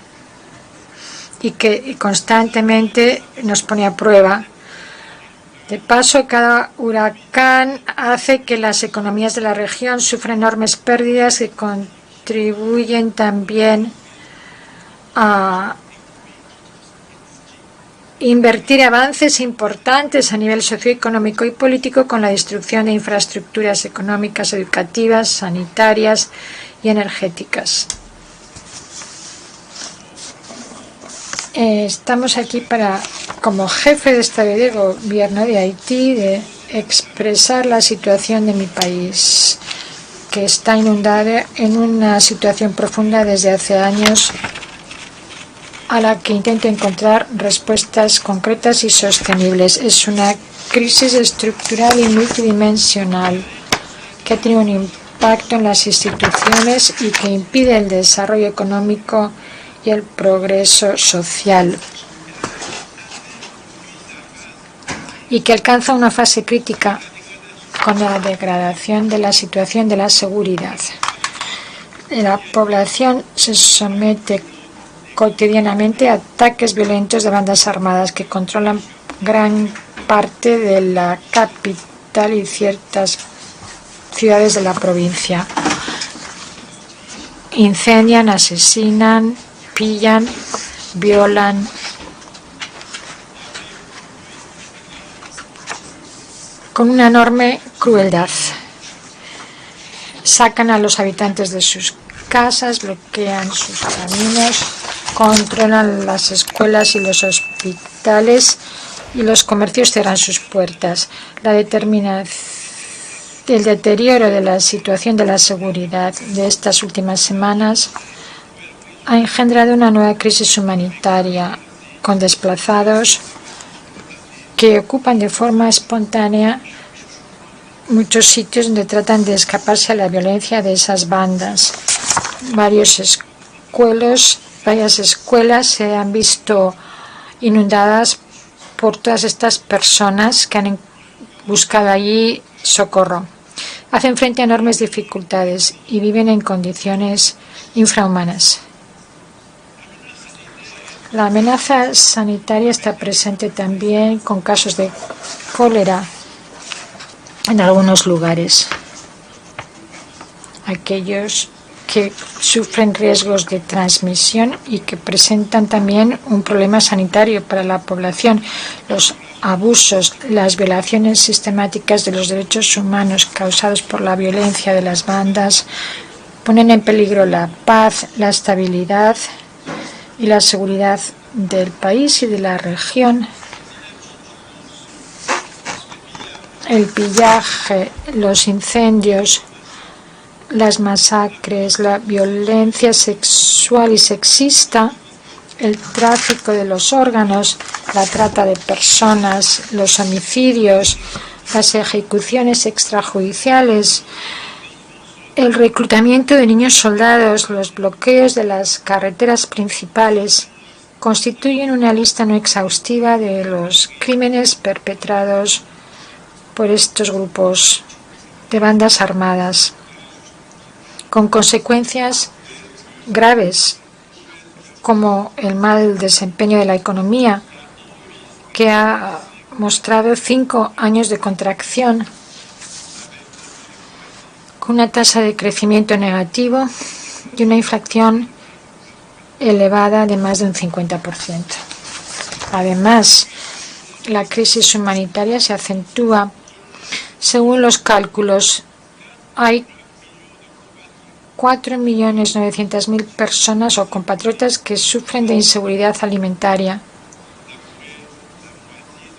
y que constantemente nos pone a prueba. De paso, cada huracán hace que las economías de la región sufran enormes pérdidas que contribuyen también a invertir avances importantes a nivel socioeconómico y político con la destrucción de infraestructuras económicas, educativas, sanitarias y energéticas. Estamos aquí como jefe de Estado y de Gobierno de Haití, de expresar la situación de mi país, que está inundada en una situación profunda desde hace años, a la que intento encontrar respuestas concretas y sostenibles. Es una crisis estructural y multidimensional que ha tenido un impacto en las instituciones y que impide el desarrollo económico y el progreso social, y que alcanza una fase crítica con la degradación de la situación de la seguridad. La población se somete cotidianamente a ataques violentos de bandas armadas que controlan gran parte de la capital y ciertas ciudades de la provincia. Incendian, asesinan, pillan, violan. Con una enorme crueldad. Sacan a los habitantes de sus casas, bloquean sus caminos, controlan las escuelas y los hospitales, y los comercios cierran sus puertas. El deterioro de la situación de la seguridad de estas últimas semanas ha engendrado una nueva crisis humanitaria, con desplazados que ocupan de forma espontánea muchos sitios donde tratan de escaparse a la violencia de esas bandas. Varias escuelas se han visto inundadas por todas estas personas que han buscado allí socorro. Hacen frente a enormes dificultades y viven en condiciones infrahumanas. La amenaza sanitaria está presente también con casos de cólera en algunos lugares. Aquellos que sufren riesgos de transmisión y que presentan también un problema sanitario para la población. Los abusos, las violaciones sistemáticas de los derechos humanos causados por la violencia de las bandas ponen en peligro la paz, la estabilidad y la seguridad del país y de la región. El pillaje, los incendios, las masacres, la violencia sexual y sexista, el tráfico de los órganos, la trata de personas, los homicidios, las ejecuciones extrajudiciales, el reclutamiento de niños soldados, los bloqueos de las carreteras principales, constituyen una lista no exhaustiva de los crímenes perpetrados por estos grupos de bandas armadas, con consecuencias graves como el mal desempeño de la economía, que ha mostrado 5 años de contracción, con una tasa de crecimiento negativo y una inflación elevada de más de un 50%. Además, la crisis humanitaria se acentúa. Según los cálculos, hay 4.900.000 personas o compatriotas que sufren de inseguridad alimentaria.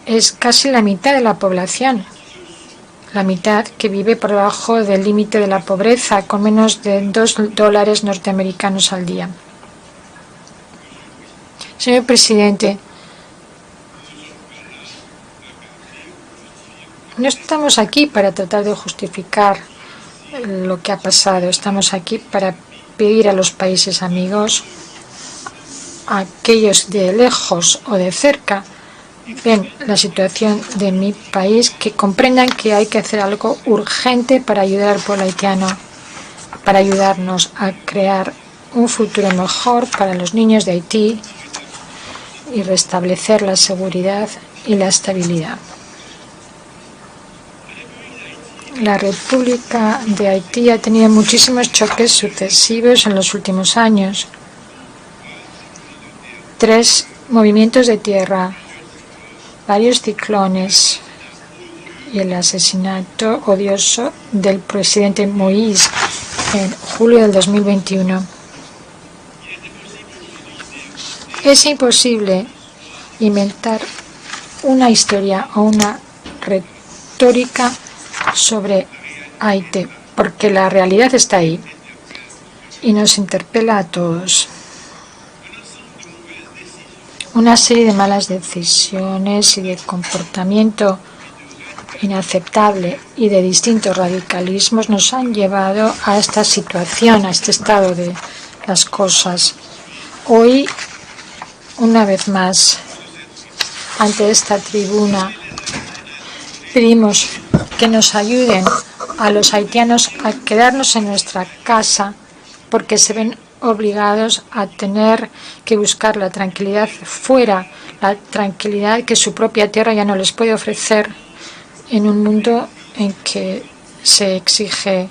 Es casi la mitad de la población, la mitad que vive por debajo del límite de la pobreza, con menos de $2 norteamericanos al día. Señor presidente, no estamos aquí para tratar de justificar lo que ha pasado. Estamos aquí para pedir a los países amigos, a aquellos de lejos o de cerca, ven la situación de mi país, que comprendan que hay que hacer algo urgente para ayudar al pueblo haitiano, para ayudarnos a crear un futuro mejor para los niños de Haití y restablecer la seguridad y la estabilidad. La República de Haití ha tenido muchísimos choques sucesivos en los últimos años. 3 movimientos de tierra, varios ciclones y el asesinato odioso del presidente Moïse en julio del 2021. Es imposible inventar una historia o una retórica histórica sobre Haití, porque la realidad está ahí y nos interpela a todos. Una serie de malas decisiones y de comportamiento inaceptable y de distintos radicalismos nos han llevado a esta situación, a este estado de las cosas. Hoy, una vez más, ante esta tribuna, pedimos que nos ayuden a los haitianos a quedarnos en nuestra casa porque se ven obligados a tener que buscar la tranquilidad fuera, la tranquilidad que su propia tierra ya no les puede ofrecer en un mundo en que se exige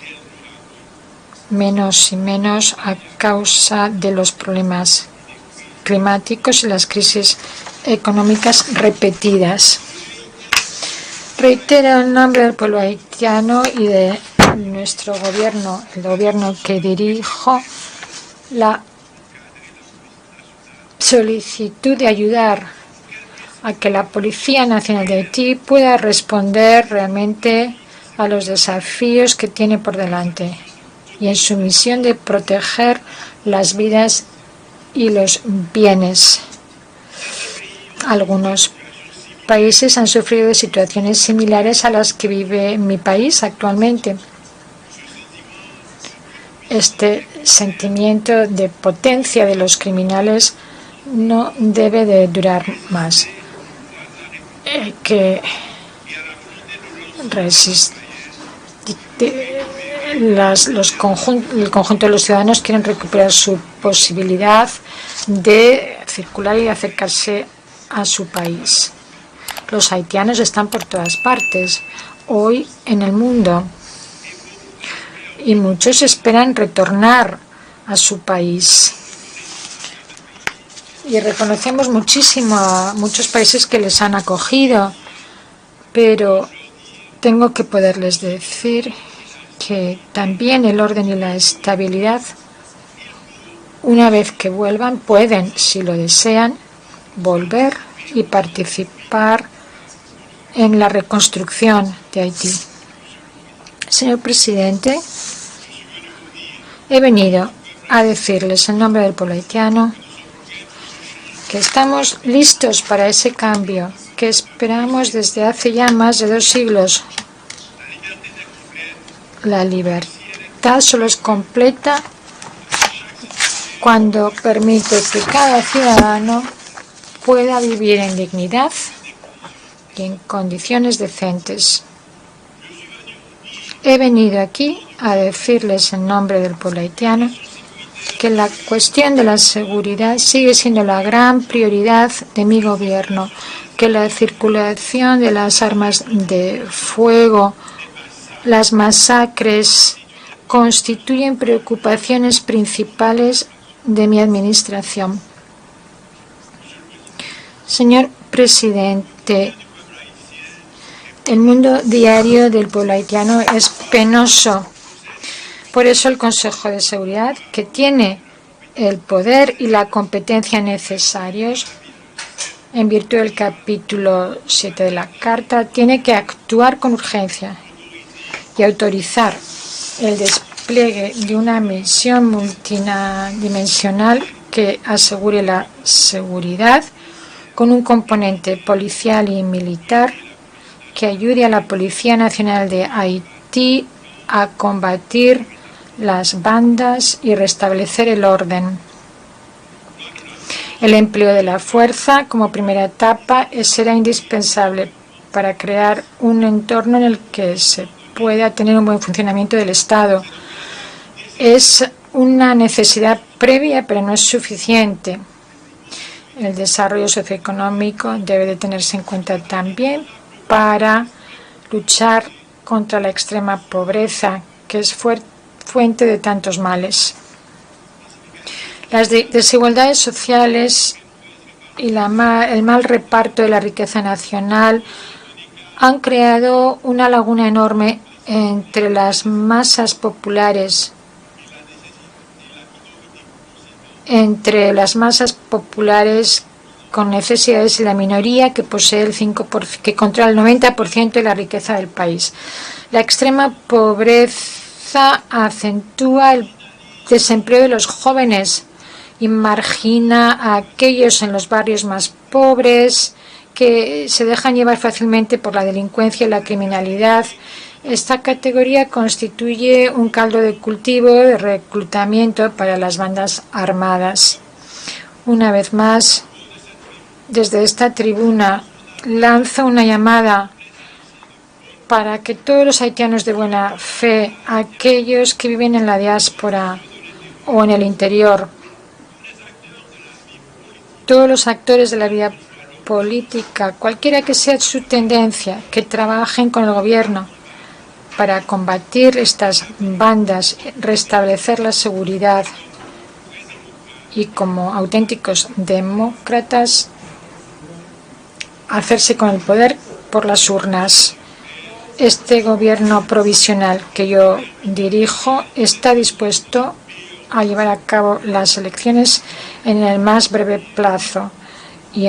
menos y menos a causa de los problemas climáticos y las crisis económicas repetidas. Reitero en nombre del pueblo haitiano y de nuestro gobierno, el gobierno que dirijo, la solicitud de ayudar a que la Policía Nacional de Haití pueda responder realmente a los desafíos que tiene por delante y en su misión de proteger las vidas y los bienes. Algunos países han sufrido de situaciones similares a las que vive mi país actualmente. Este sentimiento de potencia de los criminales no debe de durar más. Que el conjunto de los ciudadanos quieren recuperar su posibilidad de circular y de acercarse a su país. Los haitianos están por todas partes hoy en el mundo y muchos esperan retornar a su país. Y reconocemos muchísimo a muchos países que les han acogido, pero tengo que poderles decir que también el orden y la estabilidad, una vez que vuelvan, pueden, si lo desean, volver y participar en la reconstrucción de Haití. Señor presidente, he venido a decirles en nombre del pueblo haitiano que estamos listos para ese cambio que esperamos desde hace ya más de 2 siglos. La libertad solo es completa cuando permite que cada ciudadano pueda vivir en dignidad y en condiciones decentes. He venido aquí a decirles en nombre del pueblo haitiano que la cuestión de la seguridad sigue siendo la gran prioridad de mi gobierno, que la circulación de las armas de fuego, las masacres, constituyen preocupaciones principales de mi administración. Señor presidente, el mundo diario del pueblo haitiano es penoso. Por eso el Consejo de Seguridad, que tiene el poder y la competencia necesarios, en virtud del capítulo 7 de la Carta, tiene que actuar con urgencia y autorizar el despliegue de una misión multidimensional que asegure la seguridad con un componente policial y militar que ayude a la Policía Nacional de Haití a combatir las bandas y restablecer el orden. El empleo de la fuerza como primera etapa será indispensable para crear un entorno en el que se pueda tener un buen funcionamiento del Estado. Es una necesidad previa, pero no es suficiente. El desarrollo socioeconómico debe de tenerse en cuenta también para luchar contra la extrema pobreza, que es fuente de tantos males. Las desigualdades sociales y el mal reparto de la riqueza nacional han creado una laguna enorme entre las masas populares, con necesidades y la minoría que posee que controla el 90% de la riqueza del país. La extrema pobreza acentúa el desempleo de los jóvenes y margina a aquellos en los barrios más pobres que se dejan llevar fácilmente por la delincuencia y la criminalidad. Esta categoría constituye un caldo de cultivo de reclutamiento para las bandas armadas. Una vez más, desde esta tribuna, lanzo una llamada para que todos los haitianos de buena fe, aquellos que viven en la diáspora o en el interior, todos los actores de la vida política, cualquiera que sea su tendencia, que trabajen con el gobierno para combatir estas bandas, restablecer la seguridad y como auténticos demócratas hacerse con el poder por las urnas. Este gobierno provisional que yo dirijo está dispuesto a llevar a cabo las elecciones en el más breve plazo y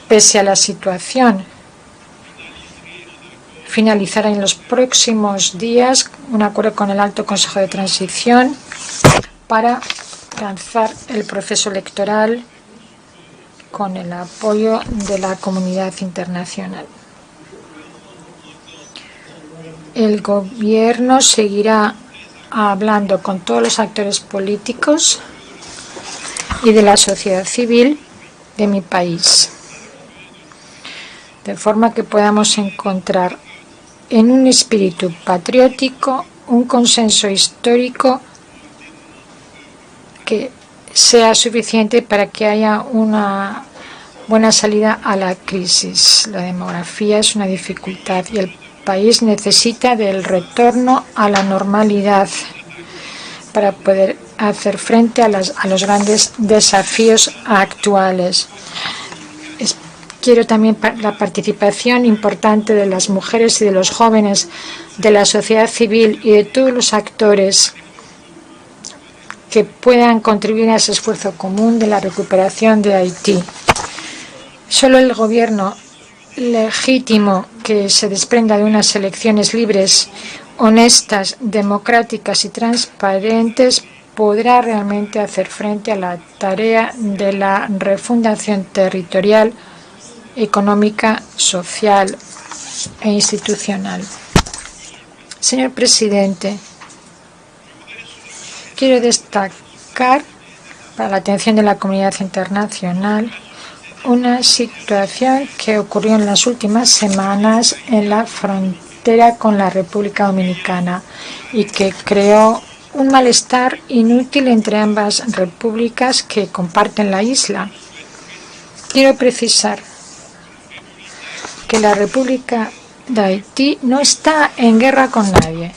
pese a la situación, finalizará en los próximos días un acuerdo con el Alto Consejo de Transición para lanzar el proceso electoral con el apoyo de la comunidad internacional. El gobierno seguirá hablando con todos los actores políticos y de la sociedad civil de mi país, de forma que podamos encontrar en un espíritu patriótico un consenso histórico que sea suficiente para que haya una buena salida a la crisis. La demografía es una dificultad y el país necesita del retorno a la normalidad para poder hacer frente a los grandes desafíos actuales. Quiero también la participación importante de las mujeres y de los jóvenes, de la sociedad civil y de todos los actores que puedan contribuir a ese esfuerzo común de la recuperación de Haití. Solo el gobierno legítimo que se desprenda de unas elecciones libres, honestas, democráticas y transparentes podrá realmente hacer frente a la tarea de la refundación territorial, económica, social e institucional. Señor presidente, quiero destacar para la atención de la comunidad internacional una situación que ocurrió en las últimas semanas en la frontera con la República Dominicana y que creó un malestar inútil entre ambas repúblicas que comparten la isla. Quiero precisar que la República de Haití no está en guerra con nadie.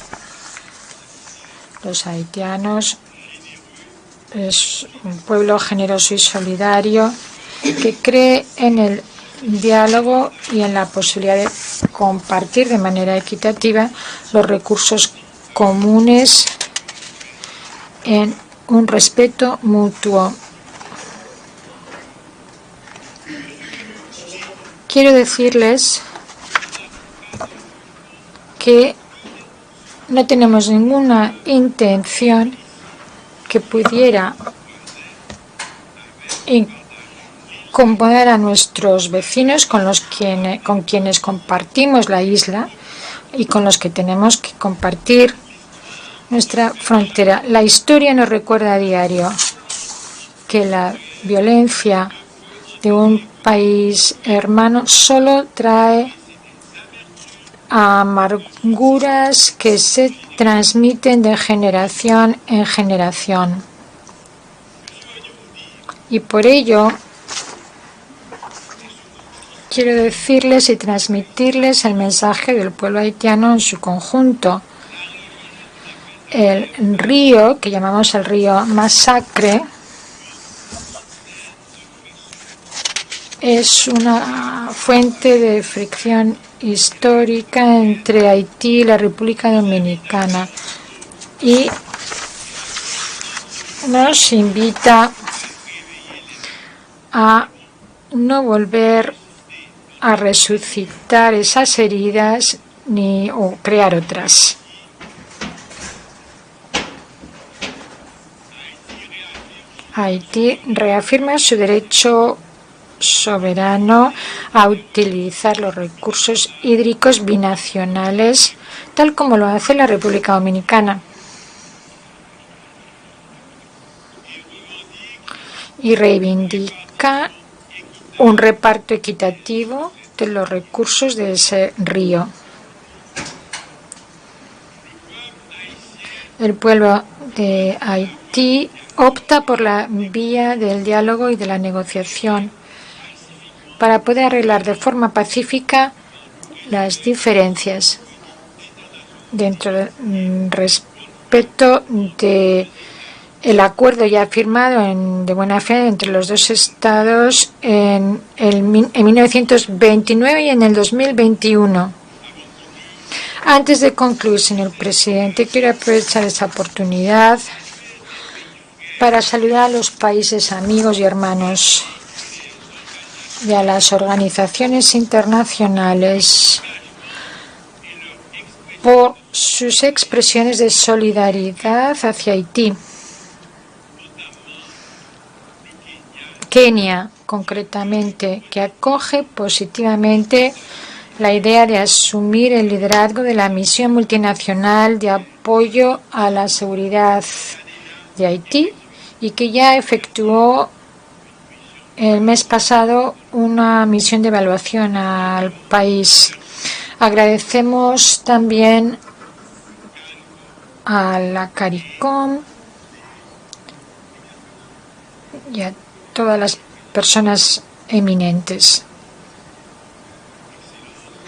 Los haitianos es un pueblo generoso y solidario que cree en el diálogo y en la posibilidad de compartir de manera equitativa los recursos comunes en un respeto mutuo. Quiero decirles que no tenemos ninguna intención que pudiera incomodar a nuestros vecinos con quienes compartimos la isla y con los que tenemos que compartir nuestra frontera. La historia nos recuerda a diario que la violencia de un país hermano solo trae amarguras que se transmiten de generación en generación. Y por ello quiero decirles y transmitirles el mensaje del pueblo haitiano en su conjunto. El río, que llamamos el río Masacre, es una fuente de fricción histórica entre Haití y la República Dominicana y nos invita a no volver a resucitar esas heridas o crear otras. Haití reafirma su derecho soberano a utilizar los recursos hídricos binacionales, tal como lo hace la República Dominicana. Y reivindica un reparto equitativo de los recursos de ese río. El pueblo de Haití opta por la vía del diálogo y de la negociación para poder arreglar de forma pacífica las diferencias dentro del respeto de el acuerdo ya firmado de buena fe entre los dos estados en 1929 y en el 2021. Antes de concluir, señor presidente, quiero aprovechar esta oportunidad para saludar a los países amigos y hermanos y a las organizaciones internacionales por sus expresiones de solidaridad hacia Haití. Kenia, concretamente, que acoge positivamente la idea de asumir el liderazgo de la misión multinacional de apoyo a la seguridad de Haití y que ya efectuó el mes pasado una misión de evaluación al país. Agradecemos también a la CARICOM y a todas las personas eminentes.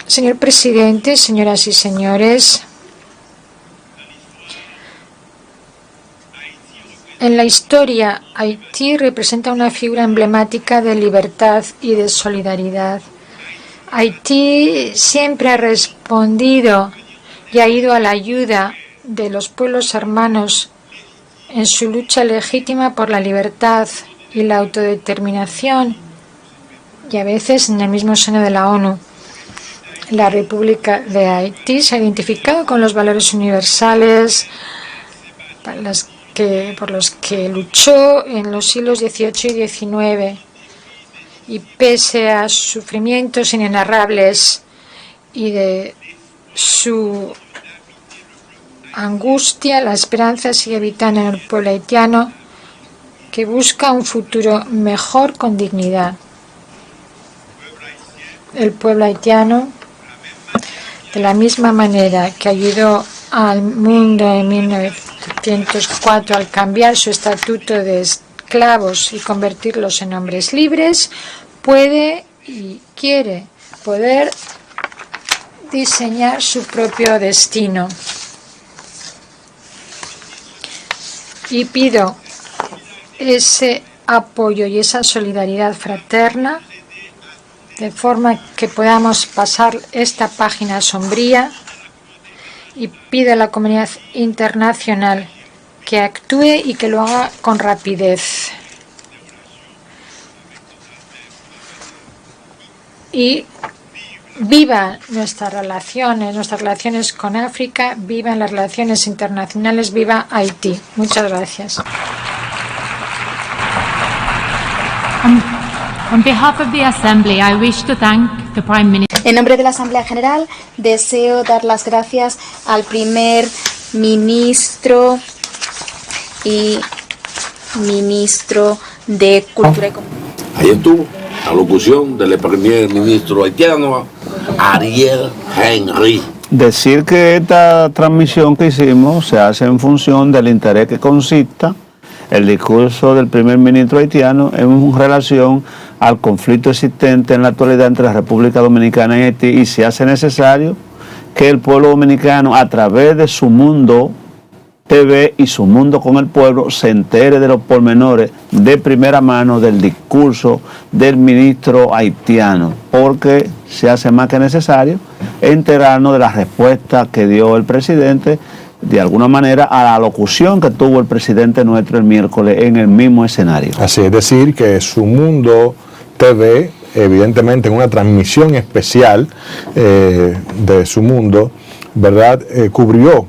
Señor presidente, señoras y señores, en la historia, Haití representa una figura emblemática de libertad y de solidaridad. Haití siempre ha respondido y ha ido a la ayuda de los pueblos hermanos en su lucha legítima por la libertad y la autodeterminación, y a veces en el mismo seno de la ONU. La República de Haití se ha identificado con los valores universales por los que luchó en los siglos XVIII y XIX, y pese a sufrimientos inenarrables y de su angustia, la esperanza sigue habitando en el pueblo haitiano, que busca un futuro mejor con dignidad. El pueblo haitiano, de la misma manera que ayudó al mundo en 1904 al cambiar su estatuto de esclavos y convertirlos en hombres libres, puede y quiere poder diseñar su propio destino. Y pido ese apoyo y esa solidaridad fraterna de forma que podamos pasar esta página sombría, y pido a la comunidad internacional que actúe y que lo haga con rapidez. Y viva nuestras relaciones con África, vivan las relaciones internacionales, viva Haití. Muchas gracias. On behalf of the Assembly, I wish to thank the Prime Minister. En nombre de la Asamblea General, deseo dar las gracias al primer ministro y ministro de Cultura y Comunicación. Ahí estuvo la locución del primer ministro haitiano, Ariel Henry. Decir que esta transmisión que hicimos se hace en función del interés que consista el discurso del primer ministro haitiano en relación al conflicto existente en la actualidad entre la República Dominicana y Haití, y se hace necesario que el pueblo dominicano, a través de Su Mundo TV y Su Mundo con el Pueblo, se entere de los pormenores de primera mano del discurso del ministro haitiano, porque se hace más que necesario enterarnos de la respuesta que dio el presidente de alguna manera a la locución que tuvo el presidente nuestro el miércoles en el mismo escenario. Así es decir, que Su Mundo TV, evidentemente en una transmisión especial de Su Mundo, ¿verdad? Cubrió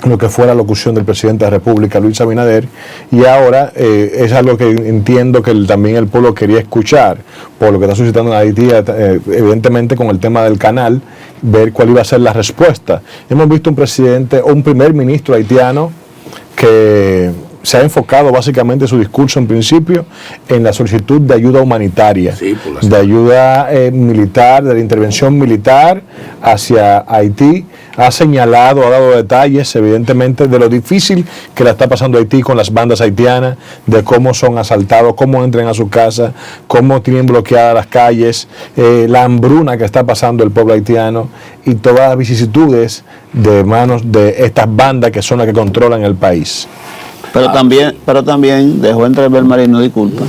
lo que fue la locución del presidente de la República, Luis Abinader, y ahora es algo que entiendo que también el pueblo quería escuchar, por lo que está suscitando en Haití, evidentemente con el tema del canal, ver cuál iba a ser la respuesta. Hemos visto un presidente o un primer ministro haitiano que se ha enfocado básicamente su discurso en principio en la solicitud de ayuda humanitaria, sí, de ayuda militar, de la intervención militar hacia Haití. Ha señalado, ha dado detalles evidentemente de lo difícil que la está pasando Haití con las bandas haitianas, de cómo son asaltados, cómo entran a su casa, cómo tienen bloqueadas las calles, la hambruna que está pasando el pueblo haitiano y todas las vicisitudes de manos de estas bandas que son las que controlan el país. Pero también dejó entrever, Marino, disculpa,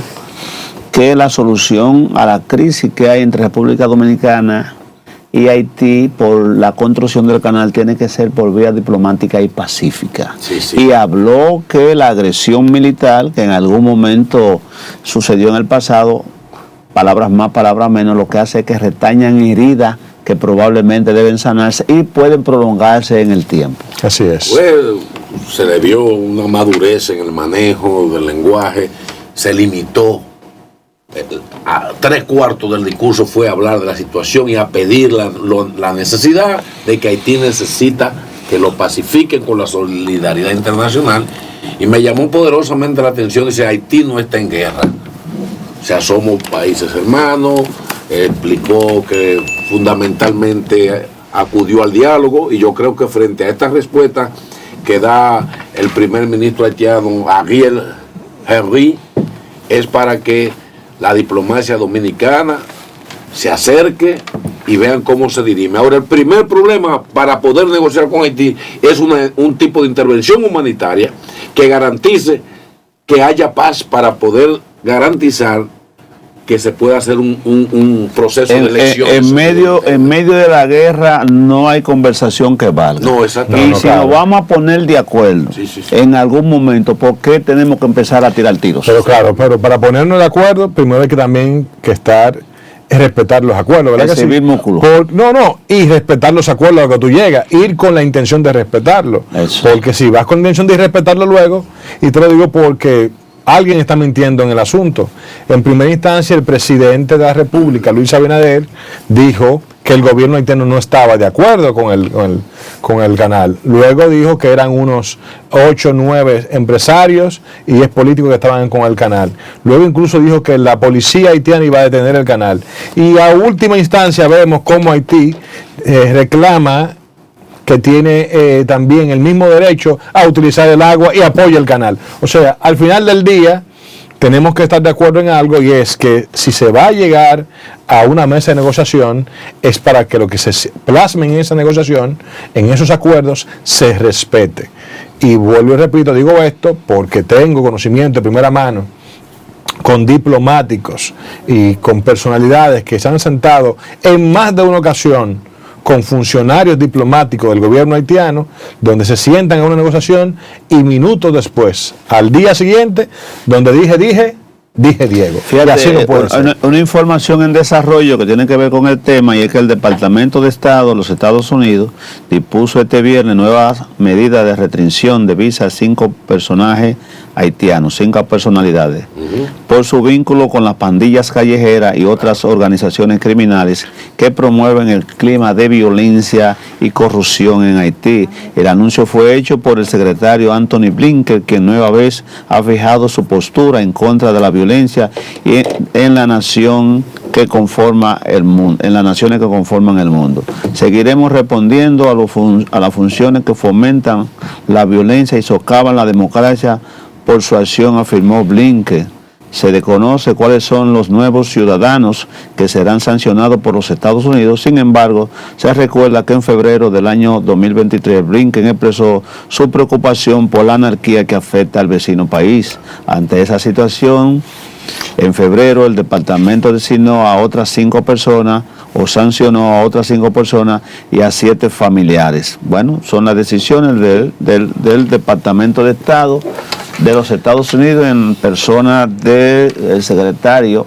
que la solución a la crisis que hay entre República Dominicana y Haití por la construcción del canal tiene que ser por vía diplomática y pacífica. Sí, sí. Y habló que la agresión militar que en algún momento sucedió en el pasado, palabras más, palabras menos, lo que hace es que retañan heridas que probablemente deben sanarse y pueden prolongarse en el tiempo. Así es. Pues se le vio una madurez en el manejo del lenguaje, se limitó. A 3/4 del discurso fue a hablar de la situación y a pedir la necesidad de que Haití necesita que lo pacifiquen con la solidaridad internacional. Y me llamó poderosamente la atención, dice, Haití no está en guerra. O sea, somos países hermanos. Explicó que fundamentalmente acudió al diálogo, y yo creo que frente a esta respuesta que da el primer ministro haitiano, Ariel Henry, es para que la diplomacia dominicana se acerque y vean cómo se dirime. Ahora, el primer problema para poder negociar con Haití es un tipo de intervención humanitaria que garantice que haya paz, para poder garantizar que se pueda hacer un proceso de elecciones. En medio de la guerra no hay conversación que valga. No, exactamente. Y si nos vamos a poner de acuerdo sí. en algún momento, ¿por qué tenemos que empezar a tirar tiros? Pero claro, pero para ponernos de acuerdo, primero hay que también respetar los acuerdos, ¿verdad? Recibir músculo. Y respetar los acuerdos a los que tú llegas, ir con la intención de respetarlo. Eso. Porque si vas con la intención de respetarlo luego, y te lo digo porque alguien está mintiendo en el asunto. En primera instancia, el presidente de la República, Luis Abinader, dijo que el gobierno haitiano no estaba de acuerdo con el canal. Luego dijo que eran unos 8 o 9 empresarios y políticos que estaban con el canal. Luego incluso dijo que la policía haitiana iba a detener el canal. Y a última instancia vemos cómo Haití reclama que tiene también el mismo derecho a utilizar el agua y apoya el canal. O sea, al final del día tenemos que estar de acuerdo en algo, y es que si se va a llegar a una mesa de negociación es para que lo que se plasme en esa negociación, en esos acuerdos, se respete. Y vuelvo y repito, digo esto porque tengo conocimiento de primera mano con diplomáticos y con personalidades que se han sentado en más de una ocasión con funcionarios diplomáticos del gobierno haitiano, donde se sientan en una negociación y minutos después, al día siguiente, donde dije Diego. Fíjate, y así no puede ser. Una información en desarrollo que tiene que ver con el tema, y es que el Departamento de Estado de los Estados Unidos dispuso este viernes nuevas medidas de restricción de visa a 5 personajes haitianos, 5 personalidades, por su vínculo con las pandillas callejeras y otras organizaciones criminales que promueven el clima de violencia y corrupción en Haití. El anuncio fue hecho por el secretario Anthony Blinken, que nueva vez ha fijado su postura en contra de la violencia en la nación que conforma el mundo, en las naciones que conforman el mundo. Seguiremos respondiendo a las funciones que fomentan la violencia y socavan la democracia por su acción, afirmó Blinken. Se desconoce cuáles son los nuevos ciudadanos que serán sancionados por los Estados Unidos. Sin embargo, se recuerda que en febrero del año 2023, Blinken expresó su preocupación por la anarquía que afecta al vecino país. Ante esa situación, En febrero el departamento designó a otras 5 personas o sancionó a otras 5 personas y a 7 familiares. Bueno, son las decisiones del Departamento de Estado de los Estados Unidos en persona del secretario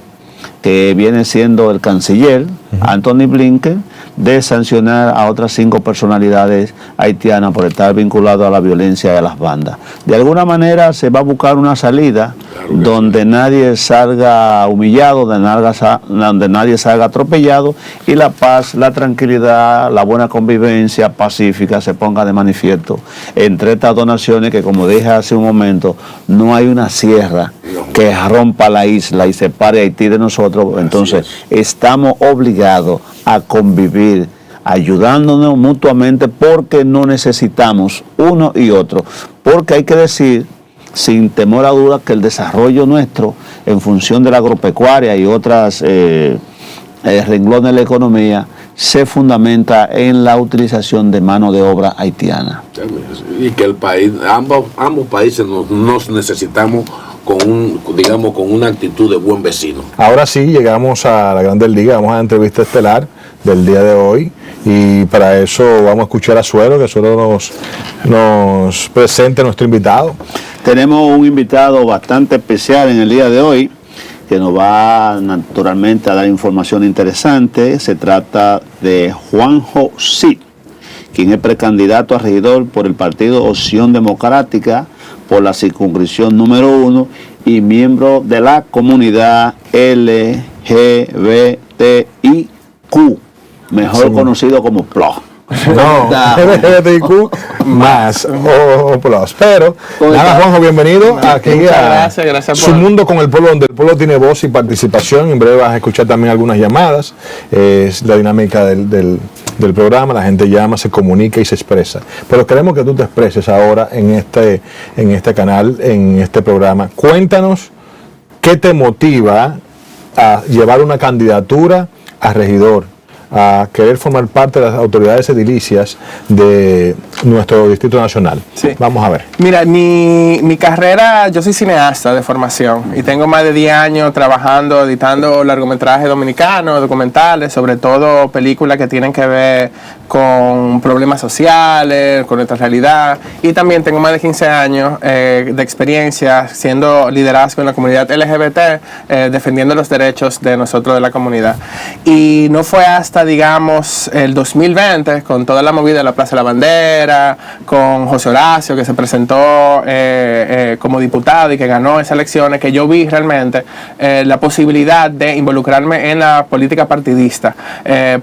que viene siendo el canciller, Anthony Blinken, de sancionar a otras 5 personalidades haitianas por estar vinculados a la violencia y a las bandas. De alguna manera se va a buscar una salida donde nadie salga humillado, donde nadie salga atropellado y la paz, la tranquilidad, la buena convivencia pacífica se ponga de manifiesto entre estas dos naciones que, como dije hace un momento, no hay una sierra que rompa la isla y separe a Haití de nosotros. Entonces estamos obligados a convivir, ayudándonos mutuamente, porque no necesitamos uno y otro. Porque hay que decir, sin temor a dudas, que el desarrollo nuestro, en función de la agropecuaria y otras renglones de la economía, se fundamenta en la utilización de mano de obra haitiana. Y que el país, ambos países nos necesitamos con una actitud de buen vecino. Ahora sí, llegamos a la Grandes Ligas, vamos a la entrevista estelar del día de hoy y para eso vamos a escuchar a Suero, que Suero nos presente a nuestro invitado. Tenemos un invitado bastante especial en el día de hoy, que nos va naturalmente a dar información interesante. Se trata de Juanjo Cid, quien es precandidato a regidor por el partido Opción Democrática por la circunscripción número 1 y miembro de la comunidad LGBTIQ, mejor conocido como PLO. No, LGBTIQ más o plus. Pero, nada, Juanjo, bienvenido aquí a Su Mundo con el Pueblo, donde el pueblo tiene voz y participación. En breve vas a escuchar también algunas llamadas. Es la dinámica del programa, la gente llama, se comunica y se expresa. Pero queremos que tú te expreses ahora en este canal, en este programa. Cuéntanos qué te motiva a llevar una candidatura a regidor, a querer formar parte de las autoridades edilicias de nuestro Distrito Nacional. Sí. Vamos a ver. Mira, mi carrera, yo soy cineasta de formación y tengo más de 10 años trabajando, editando largometrajes dominicanos, documentales, sobre todo películas que tienen que ver con problemas sociales, con nuestra realidad, y también tengo más de 15 años de experiencia siendo liderazgo en la comunidad LGBT, defendiendo los derechos de nosotros de la comunidad. Y no fue hasta, digamos, el 2020, con toda la movida de la Plaza de la Bandera, con José Horacio, que se presentó como diputado y que ganó esas elecciones, que yo vi realmente la posibilidad de involucrarme en la política partidista,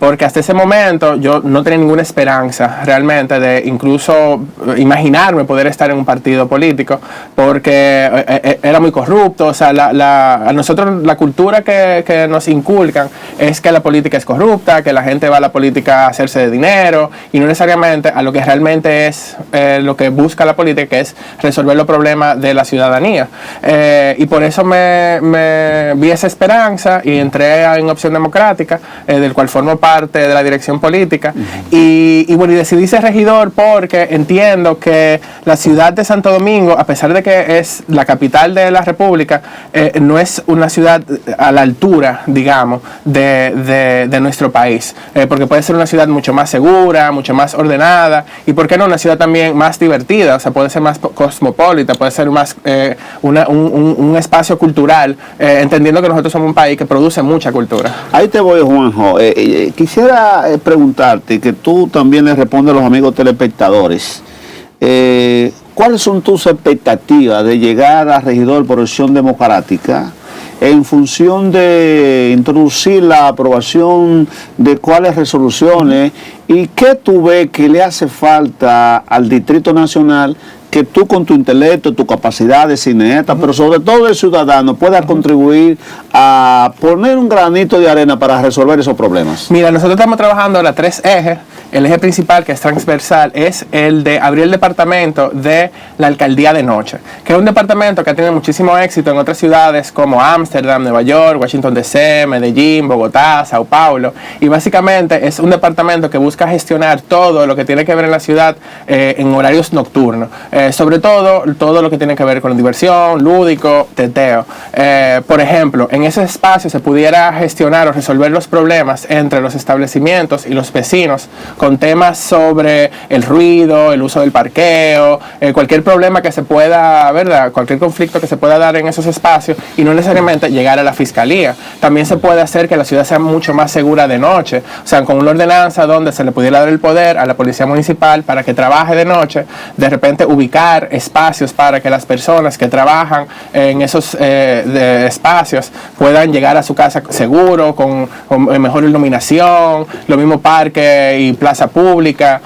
porque hasta ese momento yo no tenía ninguna esperanza realmente de incluso imaginarme poder estar en un partido político, porque era muy corrupto. O sea, a nosotros la cultura que nos inculcan es que la política es corrupta, que la gente va a la política a hacerse de dinero y no necesariamente a lo que realmente es lo que busca la política, que es resolver los problemas de la ciudadanía. Y por eso me vi esa esperanza y entré en Opción Democrática, del cual formo parte de la dirección política. Y bueno, y decidí ser regidor porque entiendo que la ciudad de Santo Domingo, a pesar de que es la capital de la República, no es una ciudad a la altura, digamos, de nuestro país, porque puede ser una ciudad mucho más segura, mucho más ordenada, y por qué no una ciudad también más divertida. O sea, puede ser más cosmopolita, puede ser más un espacio cultural, entendiendo que nosotros somos un país que produce mucha cultura. Ahí te voy, Juanjo. Quisiera preguntarte, que tú también le respondes a los amigos telespectadores, ¿cuáles son tus expectativas de llegar a regidor por Opción Democrática en función de introducir la aprobación de cuáles resoluciones y qué tú ves que le hace falta al Distrito Nacional, que tú con tu intelecto, tu capacidad de cineasta, pero sobre todo de ciudadano, puedas contribuir a poner un granito de arena para resolver esos problemas? Mira, nosotros estamos trabajando en 3 ejes. El eje principal, que es transversal, es el de abrir el departamento de la alcaldía de noche, que es un departamento que ha tenido muchísimo éxito en otras ciudades como Ámsterdam, Nueva York, Washington DC, Medellín, Bogotá, Sao Paulo, y básicamente es un departamento que busca gestionar todo lo que tiene que ver en la ciudad en horarios nocturnos. sobre todo lo que tiene que ver con diversión, lúdico, teteo. Por ejemplo, en ese espacio se pudiera gestionar o resolver los problemas entre los establecimientos y los vecinos con temas sobre el ruido, el uso del parqueo, cualquier problema que se pueda, ¿verdad? Cualquier conflicto que se pueda dar en esos espacios y no necesariamente llegar a la fiscalía. También se puede hacer que la ciudad sea mucho más segura de noche, o sea, con una ordenanza donde se le pudiera dar el poder a la policía municipal para que trabaje de noche, de repente ubicar espacios para que las personas que trabajan en esos espacios puedan llegar a su casa seguro, con mejor iluminación, lo mismo parque y plaza pública.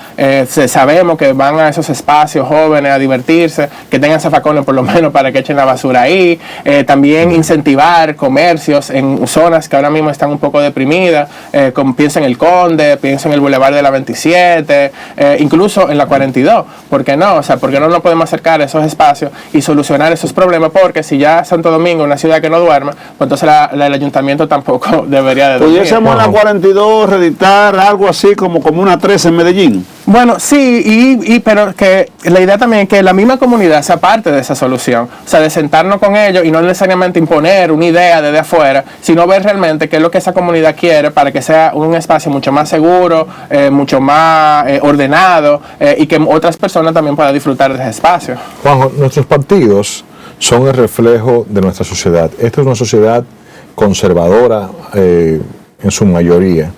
Sabemos que van a esos espacios jóvenes a divertirse, que tengan zafacones por lo menos para que echen la basura ahí. También incentivar comercios en zonas que ahora mismo están un poco deprimidas, como piensa en el Conde, piensa en el Boulevard de la 27, incluso en la 42. ¿Por qué no? O sea, ¿por qué no nos podemos acercar a esos espacios y solucionar esos problemas? Porque si ya Santo Domingo es una ciudad que no duerme, pues entonces el ayuntamiento tampoco debería de dormir. ¿Pudiésemos en la 42 reeditar algo así como una 13 en Medellín? Bueno, sí, pero que la idea también es que la misma comunidad sea parte de esa solución, o sea, de sentarnos con ellos y no necesariamente imponer una idea desde afuera, sino ver realmente qué es lo que esa comunidad quiere para que sea un espacio mucho más seguro, mucho más ordenado y que otras personas también puedan disfrutar de ese espacio. Juanjo, nuestros partidos son el reflejo de nuestra sociedad. Esta es una sociedad conservadora en su mayoría.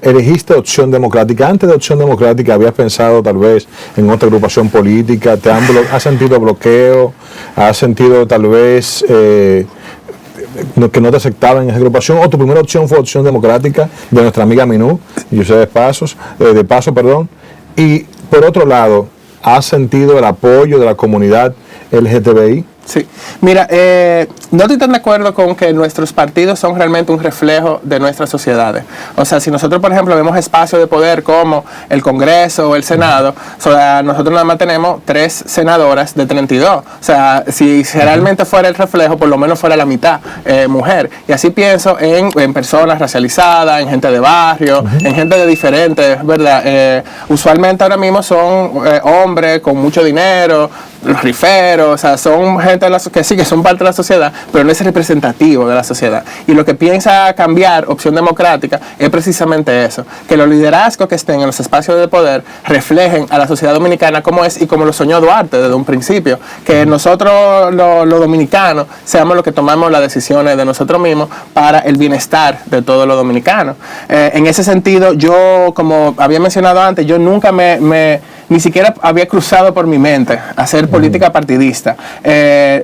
Elegiste Opción Democrática. Antes de Opción Democrática, ¿habías pensado tal vez en otra agrupación política? ¿Has sentido bloqueo? ¿Has sentido tal vez que no te aceptaban en esa agrupación? ¿O tu primera opción fue Opción Democrática de nuestra amiga Minú, José de Paso? Y por otro lado, ¿has sentido el apoyo de la comunidad LGTBI? Sí, mira, no estoy tan de acuerdo con que nuestros partidos son realmente un reflejo de nuestras sociedades. O sea, si nosotros, por ejemplo, vemos espacios de poder como el Congreso o el Senado, o sea, nosotros nada más tenemos 3 senadoras de 32. O sea, si realmente fuera el reflejo, por lo menos fuera la mitad mujer. Y así pienso en personas racializadas, en gente de barrio, en gente de diferentes, ¿verdad? Usualmente ahora mismo son hombres con mucho dinero, los riferos, o sea, son gente que sí, que son parte de la sociedad, pero no es representativo de la sociedad. Y lo que piensa cambiar Opción Democrática es precisamente eso, que los liderazgos que estén en los espacios de poder reflejen a la sociedad dominicana como es y como lo soñó Duarte desde un principio, que nosotros los dominicanos seamos los que tomamos las decisiones de nosotros mismos para el bienestar de todos los dominicanos. En ese sentido, yo, como había mencionado antes, yo nunca ni siquiera había cruzado por mi mente hacer política partidista.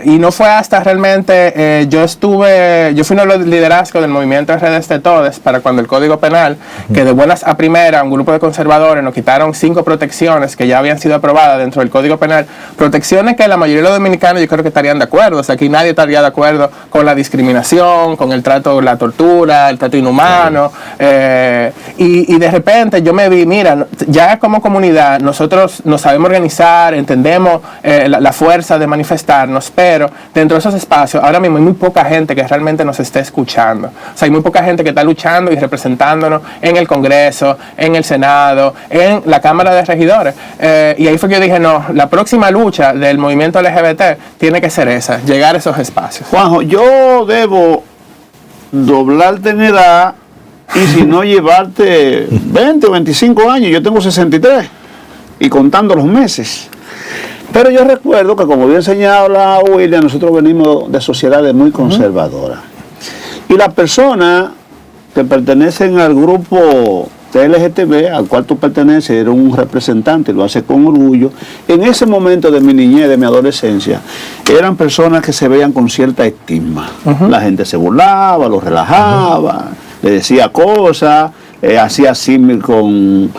Y no fue hasta realmente, yo fui uno de los liderazgos del movimiento Redes de Todes para cuando el Código Penal, que de buenas a primera, un grupo de conservadores nos quitaron 5 protecciones que ya habían sido aprobadas dentro del Código Penal, protecciones que la mayoría de los dominicanos yo creo que estarían de acuerdo. O sea, aquí nadie estaría de acuerdo con la discriminación, con el trato, la tortura, el trato inhumano. Y de repente yo me vi, mira, ya como comunidad nosotros nos sabemos organizar, entendemos la fuerza de manifestarnos, pero dentro de esos espacios ahora mismo hay muy poca gente que realmente nos esté escuchando. O sea, hay muy poca gente que está luchando y representándonos en el Congreso, en el Senado, en la Cámara de Regidores. Y ahí fue que yo dije, no, la próxima lucha del movimiento LGBT tiene que ser esa, llegar a esos espacios. Juanjo, yo debo doblarte en edad y si no llevarte 20 o 25 años, yo tengo 63 y contando los meses. Pero yo recuerdo que, como bien señala William, nosotros venimos de sociedades muy conservadoras. Y las personas que pertenecen al grupo de LGTB, al cual tú perteneces, eres un representante, lo haces con orgullo. En ese momento de mi niñez, de mi adolescencia, eran personas que se veían con cierta estigma. La gente se burlaba, los relajaba, le decía cosas, hacía símil con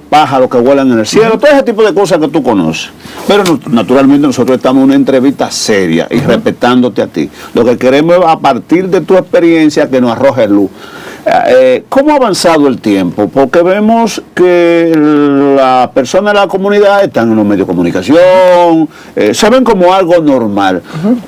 pájaros que vuelan en el cielo, todo ese tipo de cosas que tú conoces. Pero naturalmente nosotros estamos en una entrevista seria y respetándote a ti. Lo que queremos es, a partir de tu experiencia, que nos arrojes luz. ¿Cómo ha avanzado el tiempo? Porque vemos que las personas de la comunidad están en los medios de comunicación, se ven como algo normal.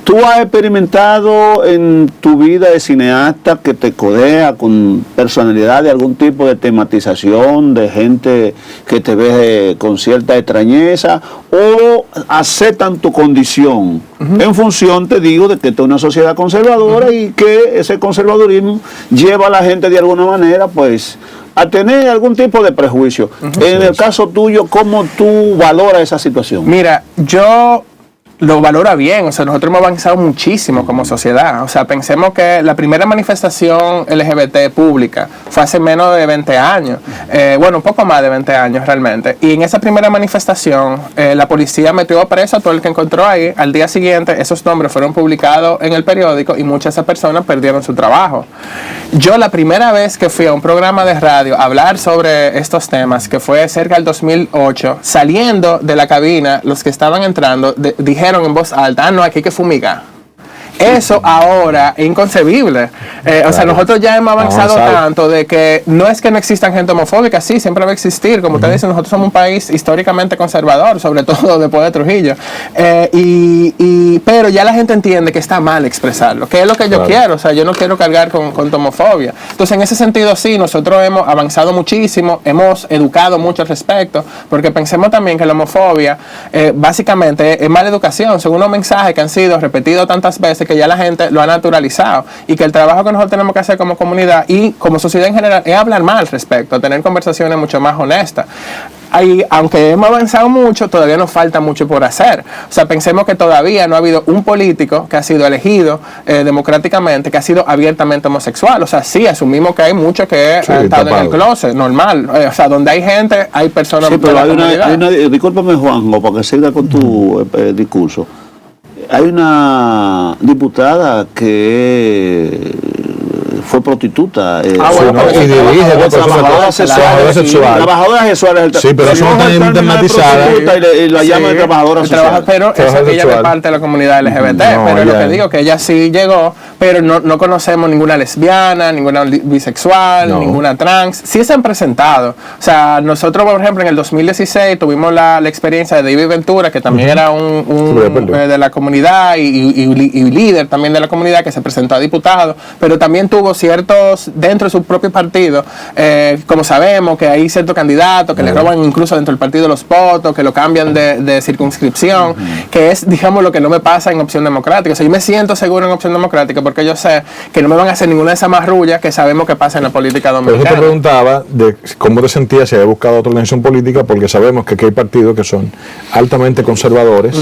¿Tú has experimentado en tu vida de cineasta que te codea con personalidad de algún tipo de tematización, de gente que te ve con cierta extrañeza, o aceptan tu condición en función, te digo, de que esta es una sociedad conservadora y que ese conservadurismo lleva a la gente de alguna manera pues a tener algún tipo de prejuicio? En el caso tuyo, ¿cómo tú valoras esa situación? Mira, yo lo valora bien, o sea, nosotros hemos avanzado muchísimo como sociedad. O sea, pensemos que la primera manifestación LGBT pública fue hace menos de 20 años, bueno, un poco más de 20 años realmente, y en esa primera manifestación la policía metió preso a todo el que encontró ahí. Al día siguiente esos nombres fueron publicados en el periódico y muchas de esas personas perdieron su trabajo. Yo la primera vez que fui a un programa de radio a hablar sobre estos temas, que fue cerca del 2008, saliendo de la cabina, los que estaban entrando dijeron en voz alta, no, aquí hay que fumigar. Eso ahora es inconcebible. O sea, nosotros ya hemos avanzado tanto de que no es que no existan gente homofóbica, sí, siempre va a existir. Como ustedes dicen, nosotros somos un país históricamente conservador, sobre todo después de Trujillo. Pero ya la gente entiende que está mal expresarlo, que es lo que yo quiero. O sea, yo no quiero cargar con tu homofobia. Entonces, en ese sentido, sí, nosotros hemos avanzado muchísimo, hemos educado mucho al respecto, porque pensemos también que la homofobia básicamente es mala educación, son unos mensajes que han sido repetidos tantas veces que ya la gente lo ha naturalizado, y que el trabajo que nosotros tenemos que hacer como comunidad y como sociedad en general es hablar más al respecto, tener conversaciones mucho más honestas. Aunque hemos avanzado mucho, todavía nos falta mucho por hacer. O sea, pensemos que todavía no ha habido un político que ha sido elegido democráticamente, que ha sido abiertamente homosexual. O sea, sí, asumimos que hay muchos que han estado en el closet, normal. O sea, donde hay gente, hay personas... Sí, pero discúlpame, Juanjo, para que siga con tu discurso. Hay una diputada que fue prostituta. Y dirige trabajadoras sexuales. Sí, pero eso no está estigmatizada. Y la llaman de trabajadora sexual. Pero ella es parte de la comunidad LGBT. Pero lo que digo, que ella sí llegó, pero no conocemos ninguna lesbiana, ninguna bisexual, ninguna trans. Sí se han presentado. O sea, nosotros, por ejemplo, en el 2016 tuvimos la experiencia de David Ventura, que también era un de la comunidad y líder también de la comunidad, que se presentó a diputado, pero también tuvo ciertos, dentro de su propio partido, como sabemos que hay ciertos candidatos que le roban incluso dentro del partido los votos, que lo cambian de circunscripción, que es, digamos, lo que no me pasa en Opción Democrática. O sea, yo me siento seguro en Opción Democrática porque yo sé que no me van a hacer ninguna de esas marrullas que sabemos que pasa en la política dominicana. Pero yo te preguntaba de cómo te sentías si habías buscado otra organización política, porque sabemos que aquí hay partidos que son altamente conservadores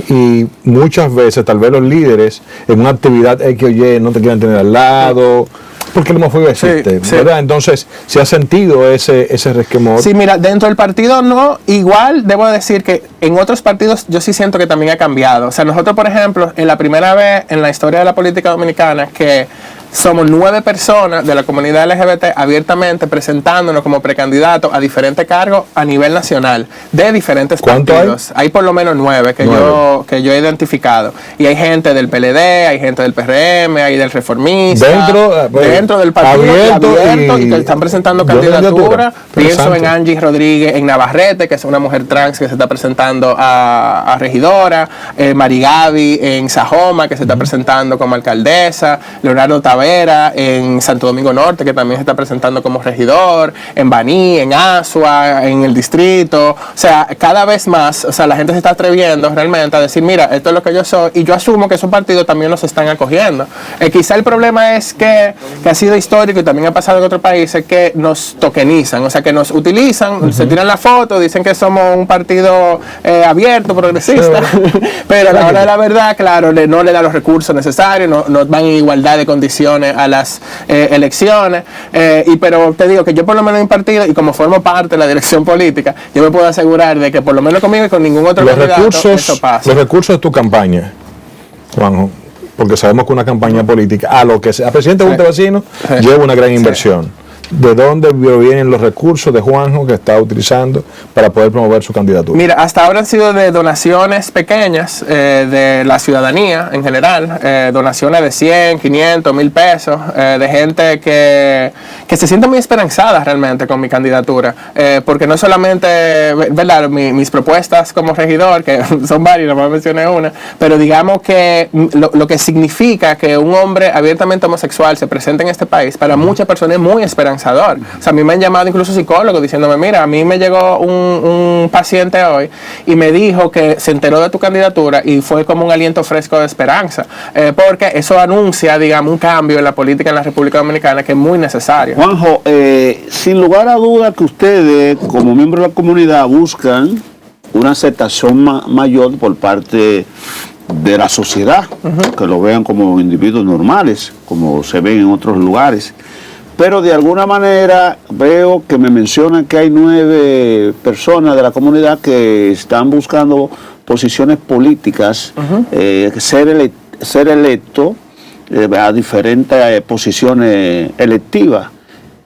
y muchas veces tal vez los líderes en una actividad X o Y no te quieren tener al lado, porque la homofobia existe, ¿verdad? Entonces, ¿se ha sentido ese resquemor? Sí, mira, dentro del partido no, igual debo decir que en otros partidos yo sí siento que también ha cambiado. O sea, nosotros, por ejemplo, en la primera vez en la historia de la política dominicana que somos 9 personas de la comunidad LGBT abiertamente presentándonos como precandidatos a diferentes cargos a nivel nacional de diferentes partidos. Hay por lo menos 9 que yo he identificado. Y hay gente del PLD, hay gente del PRM, hay del Reformista. Dentro del partido abierto y que están presentando candidaturas. Pienso en Angie Rodríguez, en Navarrete, que es una mujer trans que se está presentando a regidora. Mari Gaby en Sajoma, que se está presentando como alcaldesa. Leonardo Tavera en Santo Domingo Norte, que también se está presentando como regidor, en Baní, en Asua, en el distrito. O sea, cada vez más, o sea, la gente se está atreviendo realmente a decir, mira, esto es lo que yo soy, y yo asumo que esos partidos también nos están acogiendo. Quizá el problema es que ha sido histórico y también ha pasado en otros países, que nos tokenizan, o sea, que nos utilizan, se tiran la foto, dicen que somos un partido abierto, progresista, pero a la hora de la verdad, claro, no le da los recursos necesarios, no van en igualdad de condiciones a las elecciones, pero te digo que yo por lo menos en mi partido, y como formo parte de la dirección política, yo me puedo asegurar de que por lo menos conmigo y con ningún otro candidato eso pasa. Los recursos de tu campaña, Juanjo, porque sabemos que una campaña política, a lo que sea, presidente de un vecino, lleva una gran inversión. ¿De dónde provienen los recursos de Juanjo que está utilizando para poder promover su candidatura? Mira, hasta ahora han sido de donaciones pequeñas de la ciudadanía en general, donaciones de 100, 500, 1000 pesos, de gente que se siente muy esperanzada realmente con mi candidatura, porque no solamente, ¿verdad?, mis propuestas como regidor, que son varias, nomás mencioné una, pero digamos que lo que significa que un hombre abiertamente homosexual se presente en este país, para muchas personas es muy esperanzador. O sea, a mí me han llamado incluso psicólogos diciéndome, mira, a mí me llegó un paciente hoy y me dijo que se enteró de tu candidatura y fue como un aliento fresco de esperanza, porque eso anuncia, digamos, un cambio en la política en la República Dominicana que es muy necesario. Juanjo, sin lugar a duda que ustedes, como miembros de la comunidad, buscan una aceptación mayor por parte de la sociedad, que lo vean como individuos normales, como se ven en otros lugares. Pero de alguna manera veo que me mencionan que hay 9 personas de la comunidad que están buscando posiciones políticas, ser electo a diferentes posiciones electivas.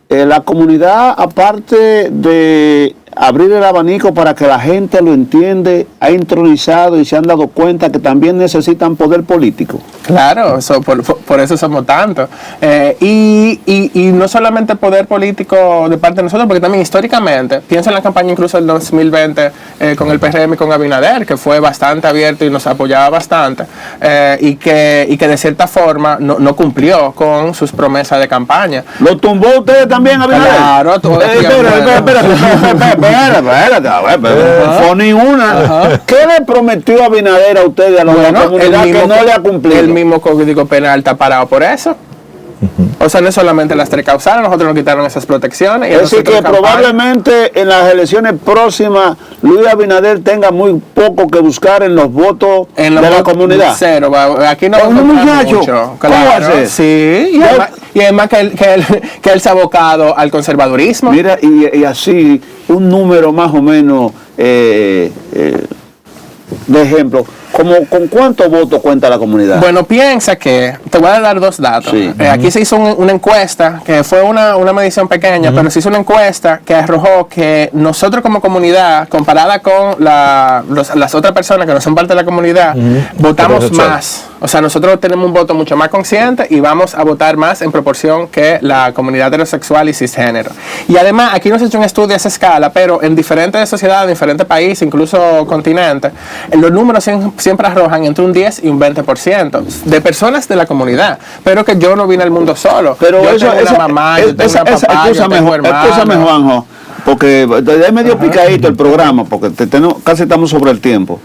La comunidad, aparte de abrir el abanico para que la gente lo entiende, ha intronizado y se han dado cuenta que también necesitan poder político. Claro, por eso somos tantos. Y no solamente poder político de parte de nosotros, porque también históricamente, pienso en la campaña incluso del 2020 con el PRM y con Abinader, que fue bastante abierto y nos apoyaba bastante, y que de cierta forma no cumplió con sus promesas de campaña. ¿Lo tumbó ustedes también, Abinader? Claro, todo fue ninguna. ¿Qué le prometió Abinader a ustedes, a la comunidad, que no le ha cumplido? El mismo Código Penal está parado por eso. O sea, no es solamente las 3 causales, nosotros nos quitaron esas protecciones. Y es decir, que probablemente en las elecciones próximas Luis Abinader tenga muy poco que buscar en los votos de la comunidad. Cero, aquí no un muchacho mucho. ¿Cómo hace? Sí, y además que él se ha abocado al conservadurismo. Mira, y así un número más o menos de ejemplo. ¿Con cuántos votos cuenta la comunidad? Bueno, piensa que, te voy a dar 2 datos. Sí. Aquí se hizo una encuesta, que fue una medición pequeña, pero se hizo una encuesta que arrojó que nosotros como comunidad, comparada con las otras personas que no son parte de la comunidad, votamos más. O sea, nosotros tenemos un voto mucho más consciente y vamos a votar más en proporción que la comunidad heterosexual y cisgénero. Y además, aquí no se ha hecho un estudio a esa escala, pero en diferentes sociedades, en diferentes países, incluso continentes, los números siempre arrojan entre un 10 y un 20% de personas de la comunidad. Pero que yo no vine al mundo solo. Pero yo tengo una mamá, yo tengo una papá, yo tengo hermanos. Escúchame, Juanjo, porque es medio picadito el programa, porque casi estamos sobre el tiempo.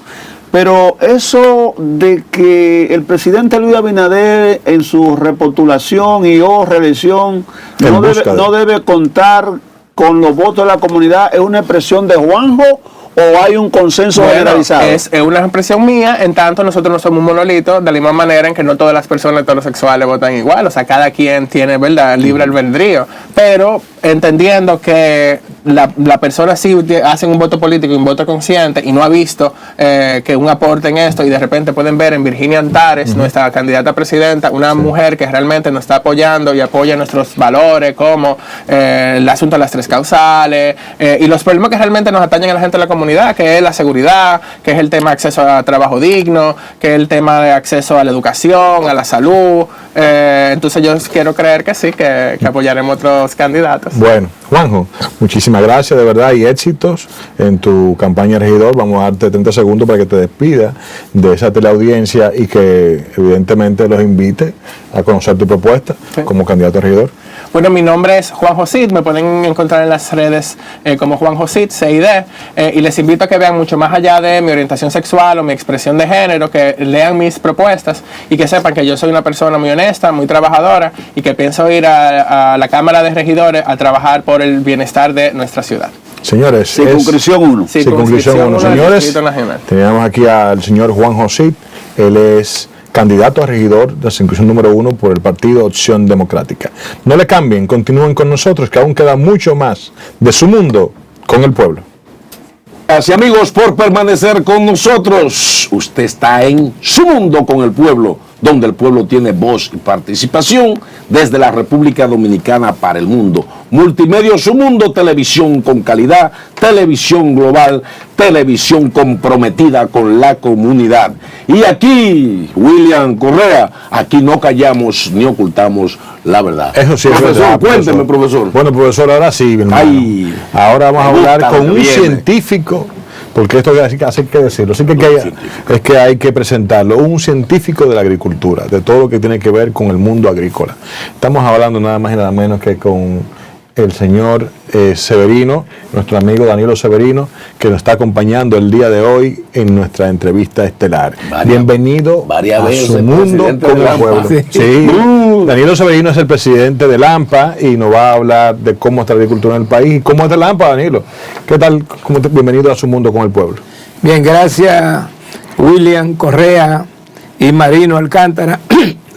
Pero eso de que el presidente Luis Abinader en su repostulación y reelección no debe contar con los votos de la comunidad, ¿es una expresión de Juanjo o hay un consenso generalizado? Es una expresión mía, en tanto nosotros no somos un monolito, de la misma manera en que no todas las personas heterosexuales votan igual, o sea, cada quien tiene, ¿verdad?, libre albedrío, pero entendiendo que la persona sí hace un voto político y un voto consciente y no ha visto que un aporte en esto, y de repente pueden ver en Virginia Antares, nuestra candidata a presidenta, una mujer que realmente nos está apoyando y apoya nuestros valores, como el asunto de las 3 causales y los problemas que realmente nos atañen a la gente de la comunidad, que es la seguridad, que es el tema de acceso a trabajo digno, que es el tema de acceso a la educación, a la salud. Entonces yo quiero creer que sí, que apoyaremos otros candidatos. Bueno, Juanjo, muchísimas gracias de verdad y éxitos en tu campaña de regidor. Vamos a darte 30 segundos para que te despidas de esa teleaudiencia y que evidentemente los invite a conocer tu propuesta como candidato a regidor. Bueno, mi nombre es Juanjo Cid, me pueden encontrar en las redes como Juanjo Cid, CID, y les invito a que vean mucho más allá de mi orientación sexual o mi expresión de género, que lean mis propuestas y que sepan que yo soy una persona muy honesta, muy trabajadora y que pienso ir a la Cámara de Regidores a trabajar por el bienestar de nuestra ciudad. Señores, Circunscripción 1. Circunscripción 1. Señores, teníamos aquí al señor Juanjo Cid, él es candidato a regidor de la circunscripción número 1 por el partido Opción Democrática. No le cambien, continúen con nosotros, que aún queda mucho más de su mundo con el pueblo. Gracias, amigos, por permanecer con nosotros. Usted está en Su Mundo con el Pueblo. donde el pueblo tiene voz y participación, desde la República Dominicana para el mundo. Multimedios Su Mundo, televisión con calidad, televisión global, televisión comprometida con la comunidad. Y aquí, William Correa, aquí no callamos ni ocultamos la verdad. Eso sí es profesor, verdad, cuénteme, profesor. Bueno, profesor, ahora sí, mi hermano. Ay, ahora vamos a hablar gusta, con un viene. científico, porque esto hay que decirlo, así es que hay que presentarlo, un científico de la agricultura, de todo lo que tiene que ver con el mundo agrícola. Estamos hablando nada más y nada menos que con el señor Severino, nuestro amigo Danilo Severino, que nos está acompañando el día de hoy en nuestra entrevista estelar. Bienvenido varias a veces Su Mundo presidente con de el AMPA. pueblo. Sí. Danilo Severino es el presidente de AMPA y nos va a hablar de cómo está la agricultura en el país y cómo está la AMPA, Danilo. ¿Qué tal? Bienvenido a Su Mundo con el pueblo. Bien, gracias William Correa y Marino Alcántara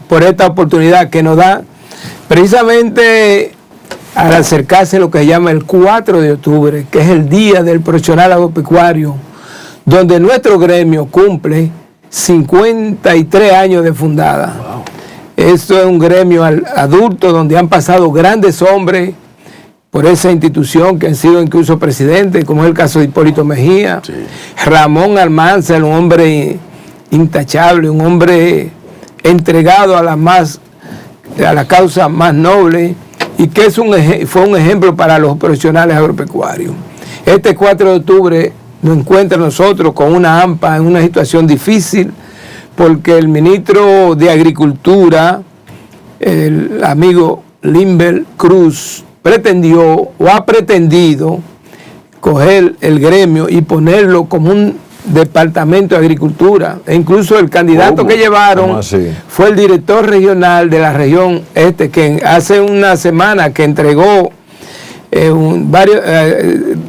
por esta oportunidad que nos da precisamente al acercarse a lo que se llama el 4 de octubre, que es el Día del Profesional Agropecuario, donde nuestro gremio cumple 53 años de fundada. Wow. Esto es un gremio adulto donde han pasado grandes hombres por esa institución que han sido incluso presidentes, como es el caso de Hipólito Mejía, sí. Ramón Almanzar, un hombre intachable, un hombre entregado a la causa más noble, y que fue un ejemplo para los profesionales agropecuarios. Este 4 de octubre nos encuentra nosotros con una AMPA en una situación difícil, porque el ministro de Agricultura, el amigo Limber Cruz, ha pretendido coger el gremio y ponerlo como un departamento de agricultura, e incluso el candidato que llevaron fue el director regional de la región este, que hace una semana que entregó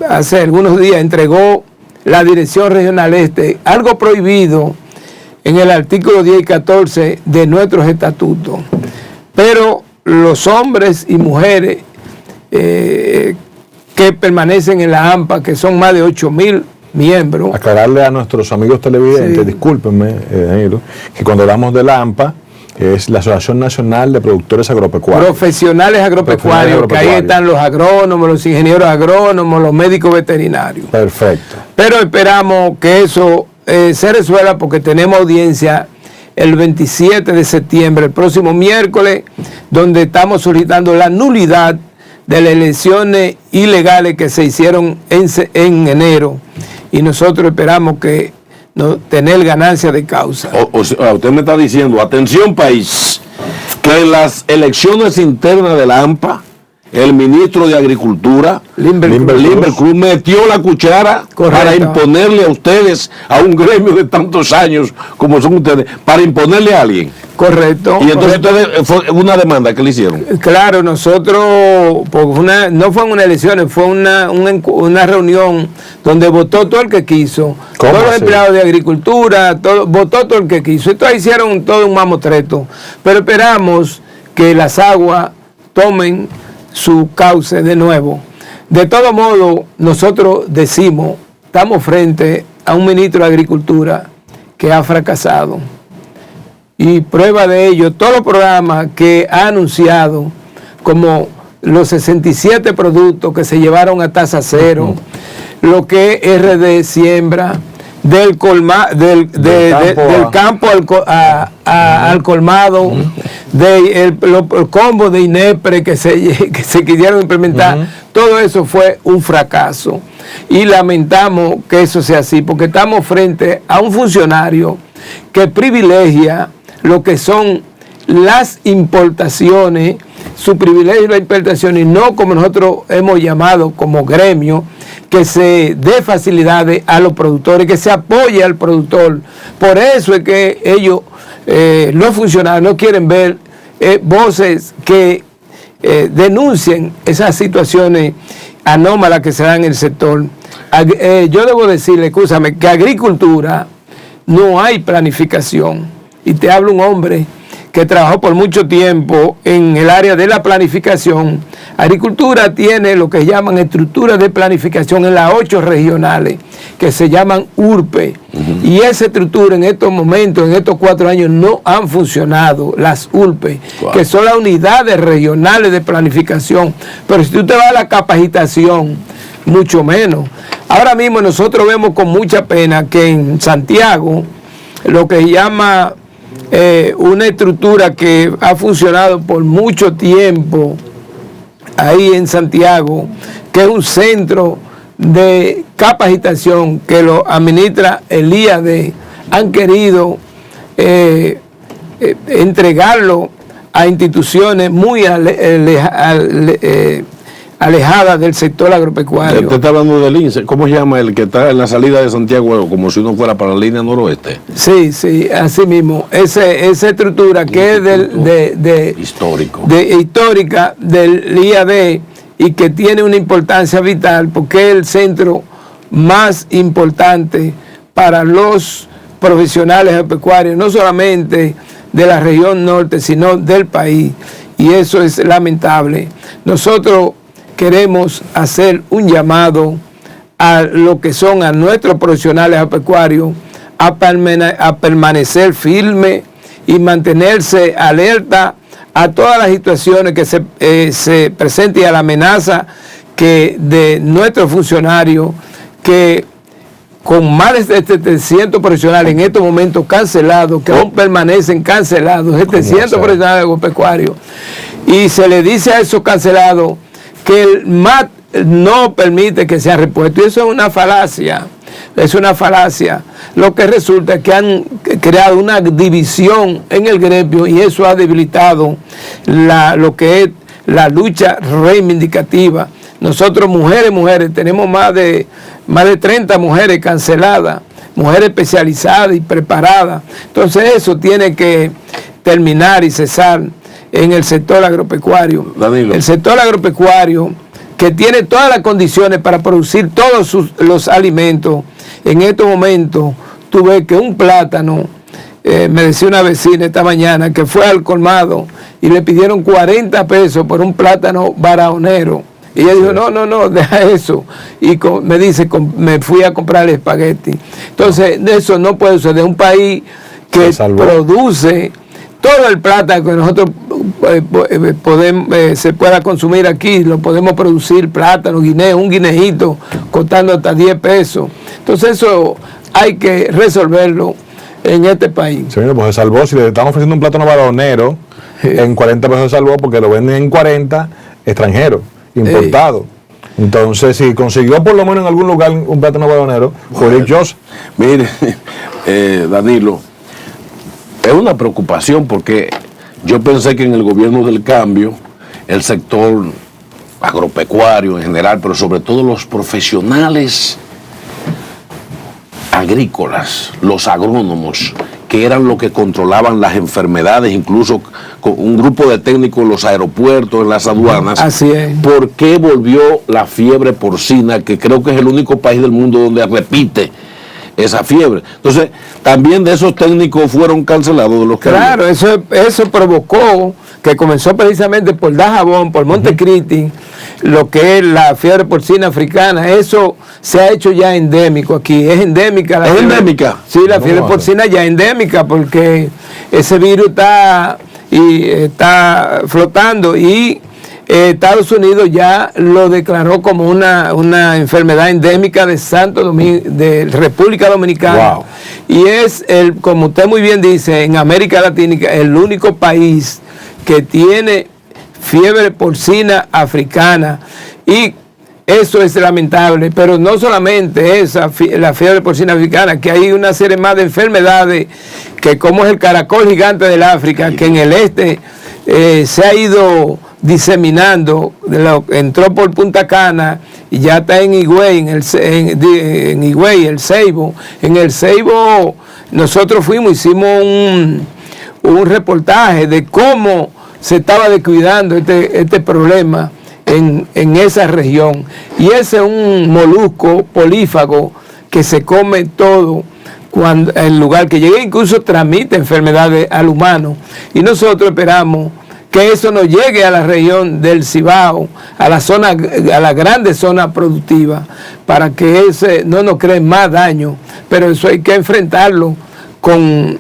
hace algunos días entregó la dirección regional este, algo prohibido en el artículo 10 y 14 de nuestros estatutos, pero los hombres y mujeres que permanecen en la AMPA, que son más de 8,000 miembros. Aclararle a nuestros amigos televidentes, sí. Discúlpenme, Danilo, que cuando hablamos de la AMPA, es la Asociación Nacional de Productores Agropecuarios. Profesionales agropecuarios, que ahí están los agrónomos, los ingenieros agrónomos, los médicos veterinarios. Perfecto. Pero esperamos que eso se resuelva, porque tenemos audiencia el 27 de septiembre, el próximo miércoles, donde estamos solicitando la nulidad de las elecciones ilegales que se hicieron en enero, y nosotros esperamos que tener ganancia de causa. O sea, usted me está diciendo, atención país, que en las elecciones internas de la AMPA, el ministro de Agricultura, Limber Cruz, metió la cuchara. Correcto. Para imponerle a ustedes, a un gremio de tantos años como son ustedes, para imponerle a alguien. Correcto. Y entonces correcto. Ustedes, fue una demanda que le hicieron. Claro, nosotros, no fue una elección, fue una reunión donde votó todo el que quiso. Todos los empleados de agricultura, votó todo el que quiso. Entonces hicieron todo un mamotreto. Pero esperamos que las aguas tomen su cauce de nuevo. De todo modo, nosotros decimos, estamos frente a un ministro de Agricultura que ha fracasado. Y prueba de ello, todos los programas que ha anunciado, como los 67 productos que se llevaron a tasa cero, lo que es RD Siembra, del campo al colmado, los combos de INEPRE que se quisieron implementar, todo eso fue un fracaso. Y lamentamos que eso sea así, porque estamos frente a un funcionario que privilegia lo que son las importaciones, su privilegio de la importación, y no como nosotros hemos llamado como gremio, que se dé facilidades a los productores, que se apoye al productor. Por eso es que ellos, los funcionarios, no quieren ver voces que denuncien esas situaciones anómalas que se dan en el sector. Yo debo decirle, escúchame, que agricultura no hay planificación. Y te habla un hombre que trabajó por mucho tiempo en el área de la planificación, Agricultura tiene lo que llaman estructuras de planificación en las 8 regionales, que se llaman URPE. Y esa estructura en estos momentos, en estos 4 años, no han funcionado, las URPE, que son las unidades regionales de planificación. Pero si tú te vas a la capacitación, mucho menos. Ahora mismo nosotros vemos con mucha pena que en Santiago, lo que se llama una estructura que ha funcionado por mucho tiempo, ahí en Santiago, que es un centro de capacitación que lo administra el IAD, han querido entregarlo a instituciones muy alejadas del sector agropecuario. Usted está hablando del INSE, ¿cómo se llama el que está en la salida de Santiago, como si uno fuera para la línea noroeste? Sí, sí, así mismo. Esa estructura que es histórica del IAD y que tiene una importancia vital porque es el centro más importante para los profesionales agropecuarios, no solamente de la región norte, sino del país. Y eso es lamentable. Nosotros queremos hacer un llamado a lo que son a nuestros profesionales agropecuarios a permanecer firmes y mantenerse alerta a todas las situaciones que se presenten y a la amenaza que de nuestros funcionarios que con más de 700 profesionales en estos momentos cancelados, que aún permanecen cancelados, 700 profesionales agropecuarios, y se le dice a esos cancelados que el MAT no permite que sea repuesto. Y eso es una falacia. Es una falacia. Lo que resulta es que han creado una división en el gremio y eso ha debilitado lo que es la lucha reivindicativa. Nosotros, mujeres, tenemos más de 30 mujeres canceladas, mujeres especializadas y preparadas. Entonces eso tiene que terminar y cesar en el sector agropecuario. Danilo. El sector agropecuario, que tiene todas las condiciones para producir todos los alimentos, en estos momentos tú ves que un plátano, me decía una vecina esta mañana que fue al colmado y le pidieron 40 pesos por un plátano baraonero. Y ella dijo, no, deja eso. Y me dice, me fui a comprar el espagueti. Entonces, eso no puede suceder. Un país que produce todo el plátano que nosotros se pueda consumir aquí, lo podemos producir, plátano, guineo, un guineíto costando hasta 10 pesos. Entonces eso hay que resolverlo en este país. Señor, pues se salvó. Si le están ofreciendo un plátano baronero, en 40 pesos se salvó porque lo venden en 40 extranjeros, importados. Entonces, si consiguió por lo menos en algún lugar un plátano baronero, fue dichoso. Mire, Danilo, es una preocupación porque yo pensé que en el gobierno del cambio, el sector agropecuario en general, pero sobre todo los profesionales agrícolas, los agrónomos, que eran los que controlaban las enfermedades, incluso con un grupo de técnicos en los aeropuertos, en las aduanas. Así es. ¿Por qué volvió la fiebre porcina, que creo que es el único país del mundo donde repite esa fiebre? Entonces, también de esos técnicos fueron cancelados de los que... Claro, eso provocó que comenzó precisamente por Dajabón, por Montecristi, lo que es la fiebre porcina africana. Eso se ha hecho ya endémico aquí. Es endémica la fiebre. ¿Es endémica? Sí, la fiebre porcina ya es endémica porque ese virus está flotando y Estados Unidos ya lo declaró como una enfermedad endémica de Santo Domingo, de República Dominicana. Wow. Y es, como usted muy bien dice, en América Latina, el único país que tiene fiebre porcina africana. Y eso es lamentable, pero no solamente la fiebre porcina africana, que hay una serie más de enfermedades, que como es el caracol gigante del África, que en el este se ha ido diseminando, entró por Punta Cana y ya está en Higüey, en Higüey, el Ceibo. En el Ceibo nosotros hicimos un reportaje de cómo se estaba descuidando este problema en esa región. Y ese es un molusco polífago que se come todo, cuando el lugar que llegue incluso transmite enfermedades al humano, y nosotros esperamos que eso nos llegue a la región del Cibao, a la grande zona productiva, para que ese no nos cree más daño. Pero eso hay que enfrentarlo con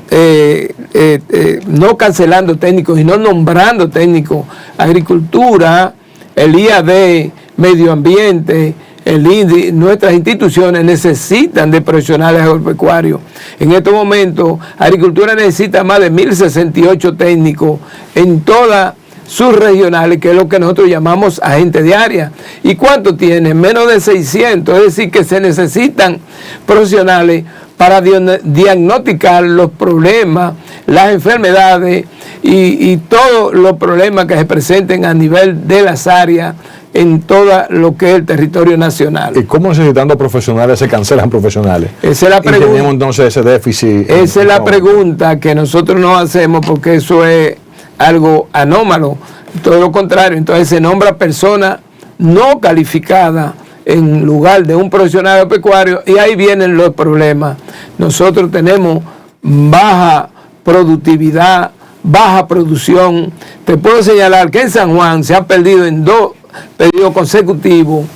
no cancelando técnicos y no nombrando técnicos. Agricultura, el IAD, medio ambiente, el INDI, nuestras instituciones necesitan de profesionales agropecuarios. En estos momentos, agricultura necesita más de 1.068 técnicos en todas sus regionales, que es lo que nosotros llamamos agentes de área. ¿Y cuánto tienen? Menos de 600, es decir, que se necesitan profesionales para diagnosticar los problemas, las enfermedades y todos los problemas que se presenten a nivel de las áreas en todo lo que es el territorio nacional. ¿Y cómo necesitando profesionales se cancelan profesionales? Esa es la pregunta. Y tenemos entonces ese déficit. Esa es la pregunta que nosotros no hacemos, porque eso es algo anómalo. Todo lo contrario, entonces se nombra persona no calificada en lugar de un profesional agropecuario, y ahí vienen los problemas. Nosotros tenemos baja productividad, baja producción. Te puedo señalar que en San Juan se ha perdido en 2 periodos consecutivos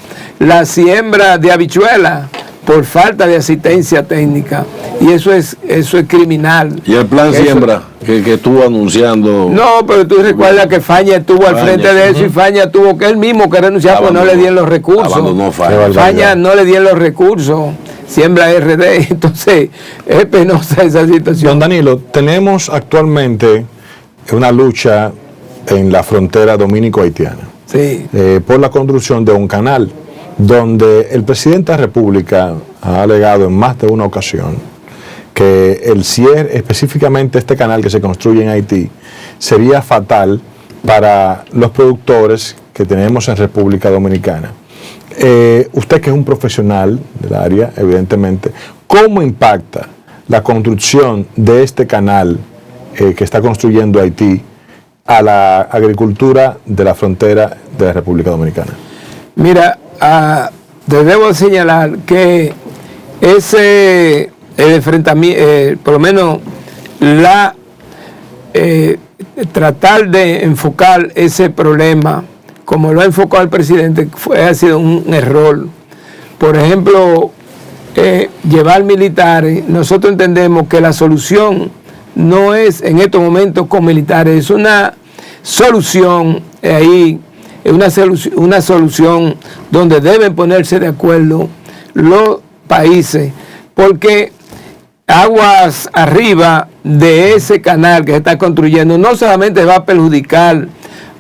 la siembra de habichuelas por falta de asistencia técnica, y eso es criminal. ¿Y el plan siembra que estuvo anunciando? No, pero tú recuerdas que Faña estuvo al frente de eso, y Faña tuvo que él mismo que renunciar porque no le dieron los recursos. Faña no le dieron los recursos, Siembra RD, entonces es penosa esa situación. Don Danilo, tenemos actualmente una lucha en la frontera dominico-haitiana, sí, por la construcción de un canal, donde el presidente de la República ha alegado en más de una ocasión que el cierre, específicamente este canal que se construye en Haití, sería fatal para los productores que tenemos en República Dominicana. Usted, que es un profesional del área, evidentemente, ¿cómo impacta la construcción de este canal que está construyendo Haití a la agricultura de la frontera de la República Dominicana? Mira, te debo señalar que ese enfrentamiento, por lo menos tratar de enfocar ese problema como lo ha enfocado el presidente ha sido un error. Por ejemplo, llevar militares, nosotros entendemos que la solución no es en estos momentos con militares, es una solución ahí, una solución donde deben ponerse de acuerdo los países, porque aguas arriba de ese canal que se está construyendo no solamente va a perjudicar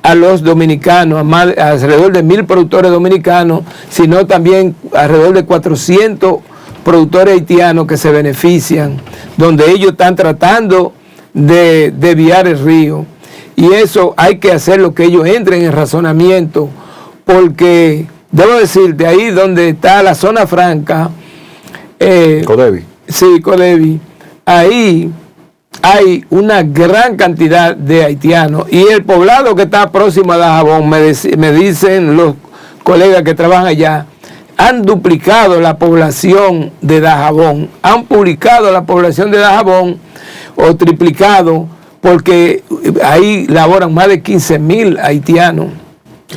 a los dominicanos, alrededor de 1.000 productores dominicanos, sino también alrededor de 400 productores haitianos que se benefician, donde ellos están tratando de desviar el río. Y eso hay que hacer lo que ellos entren en razonamiento, porque debo decirte, ahí donde está la zona franca, Codevi. Sí, Codevi, ahí hay una gran cantidad de haitianos, y el poblado que está próximo a Dajabón, me dicen los colegas que trabajan allá, han duplicado la población de Dajabón, han publicado la población de Dajabón o triplicado, porque ahí laboran más de 15.000 haitianos.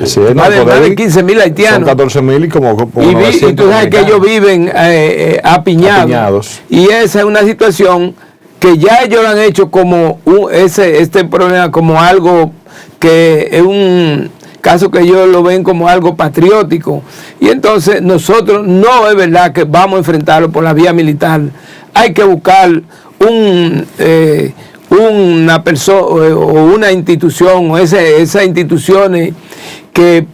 Sí, más de 15.000 haitianos. Son 14.000 y como y tú sabes que ellos viven apiñados. Y esa es una situación que ya ellos lo han hecho como este problema como algo que es un caso que ellos lo ven como algo patriótico. Y entonces nosotros no es verdad que vamos a enfrentarlo por la vía militar. Hay que buscar una persona o una institución o esas instituciones que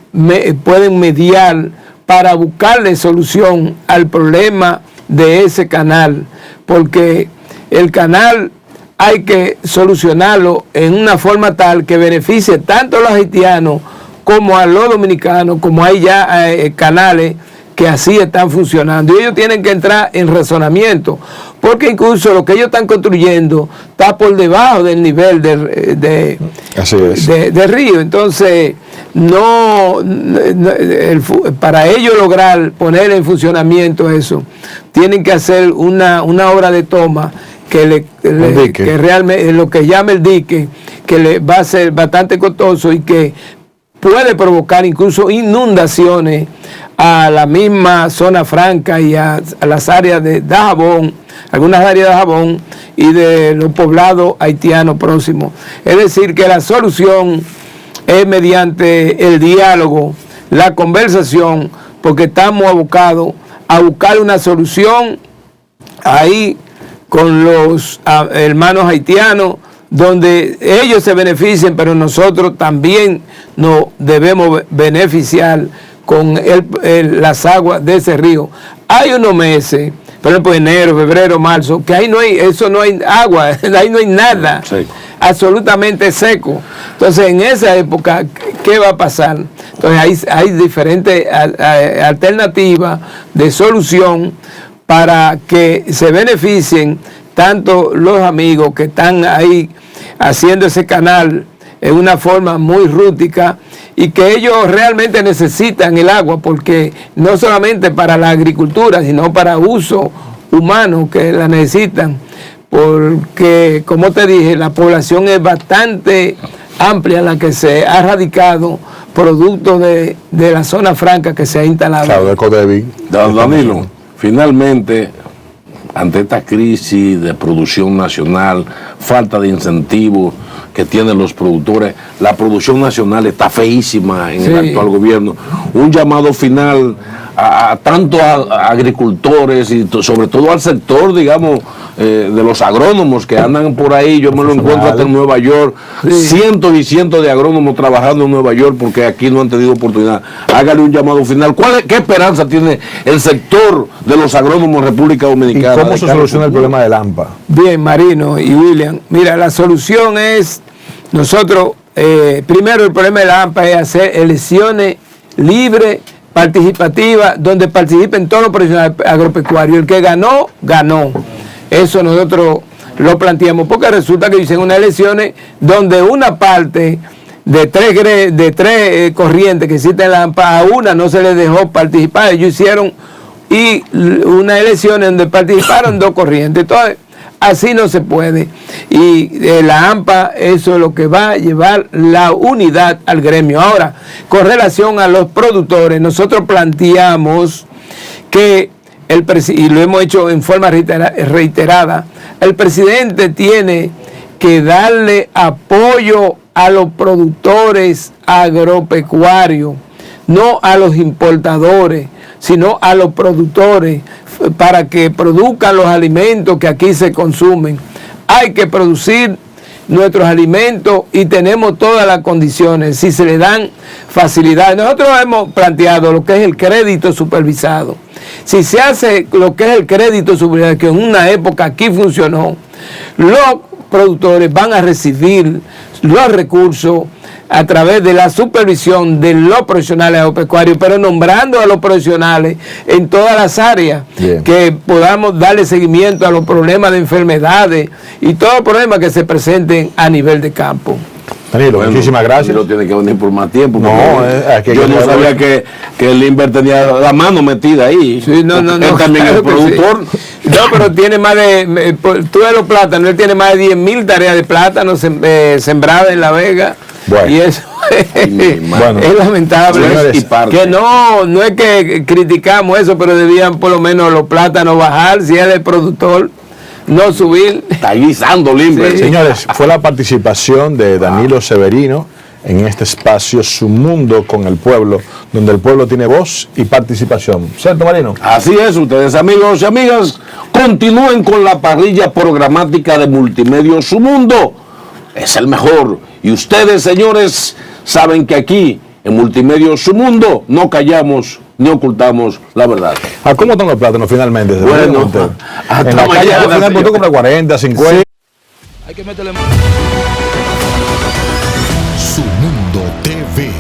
pueden mediar para buscarle solución al problema de ese canal, porque el canal hay que solucionarlo en una forma tal que beneficie tanto a los haitianos como a los dominicanos, como hay ya canales que así están funcionando. Y ellos tienen que entrar en razonamiento, porque incluso lo que ellos están construyendo está por debajo del nivel de río. Entonces, para ellos lograr poner en funcionamiento eso, tienen que hacer una obra de toma que realmente lo que llama el dique, que le va a ser bastante costoso y que puede provocar incluso inundaciones a la misma zona franca y a las áreas de Dajabón, algunas áreas de Dajabón y de los poblados haitianos próximos. Es decir, que la solución es mediante el diálogo, la conversación, porque estamos abocados a buscar una solución ahí con los hermanos haitianos, donde ellos se beneficien, pero nosotros también nos debemos beneficiar con las aguas de ese río. Hay unos meses, por ejemplo enero, febrero, marzo, que ahí no hay agua, ahí no hay nada, sí, absolutamente seco. Entonces en esa época, ¿qué va a pasar? Entonces hay diferentes alternativas de solución para que se beneficien tanto los amigos que están ahí haciendo ese canal en una forma muy rústica, y que ellos realmente necesitan el agua, porque no solamente para la agricultura, sino para uso humano que la necesitan, porque como te dije, la población es bastante amplia la que se ha radicado producto de la zona franca que se ha instalado. Claro, de Codevi. Danilo, finalmente, ante esta crisis de producción nacional, falta de incentivos que tienen los productores, la producción nacional está feísima en el actual gobierno. Un llamado final a tanto a agricultores y sobre todo al sector, digamos, de los agrónomos que andan por ahí. Yo me lo encuentro hasta en Nueva York, cientos y cientos de agrónomos trabajando en Nueva York porque aquí no han tenido oportunidad. Hágale un llamado final. ¿Qué esperanza tiene el sector de los agrónomos en República Dominicana? ¿Y cómo se soluciona el problema del AMPA? Bien, Marino y William, mira, la solución es nosotros, primero el problema de la AMPA es hacer elecciones libres, participativas, donde participen todos los profesionales agropecuarios. El que ganó, ganó. Eso nosotros lo planteamos, porque resulta que hicieron unas elecciones donde una parte de tres corrientes que existen en la AMPA, a una no se les dejó participar. Ellos hicieron unas elecciones donde participaron dos corrientes. Entonces, así no se puede. Y la AMPA, eso es lo que va a llevar la unidad al gremio. Ahora, con relación a los productores, nosotros planteamos que y lo hemos hecho en forma reiterada, el presidente tiene que darle apoyo a los productores agropecuarios, no a los importadores, sino a los productores, para que produzcan los alimentos que aquí se consumen. Hay que producir nuestros alimentos y tenemos todas las condiciones, si se le dan facilidades. Nosotros hemos planteado lo que es el crédito supervisado. Si se hace lo que es el crédito supervisado, que en una época aquí funcionó, los productores van a recibir los recursos a través de la supervisión de los profesionales agropecuarios, pero nombrando a los profesionales en todas las áreas. Bien. Que podamos darle seguimiento a los problemas de enfermedades y todos los problemas que se presenten a nivel de campo. Danilo, muchísimas gracias. Danilo tiene que venir por más tiempo. No, yo no sabía que el Inver tenía la mano metida ahí. Sí, no, él también es productor. Sí. No, pero tiene más de, tú de los plátanos, él tiene más de 10,000 tareas de plátano sembradas en La Vega. Bueno. Y eso es lamentable. Que no es que criticamos eso, pero debían por lo menos los plátanos bajar, si es el productor, no subir. Está guisando limpio. Sí. Señores, fue la participación de Danilo Severino en este espacio Su Mundo con el Pueblo, donde el pueblo tiene voz y participación. ¿Cierto, Marino? Así es, ustedes amigos y amigas, continúen con la parrilla programática de Multimedios Su Mundo. Es el mejor. Y ustedes, señores, saben que aquí, en Multimedios Su Mundo, no callamos ni ocultamos la verdad. ¿A cómo están los plátanos finalmente? Bueno, hasta en la calle al final tú compras 40, 50. Sí. Hay que meterle más. Su Mundo TV.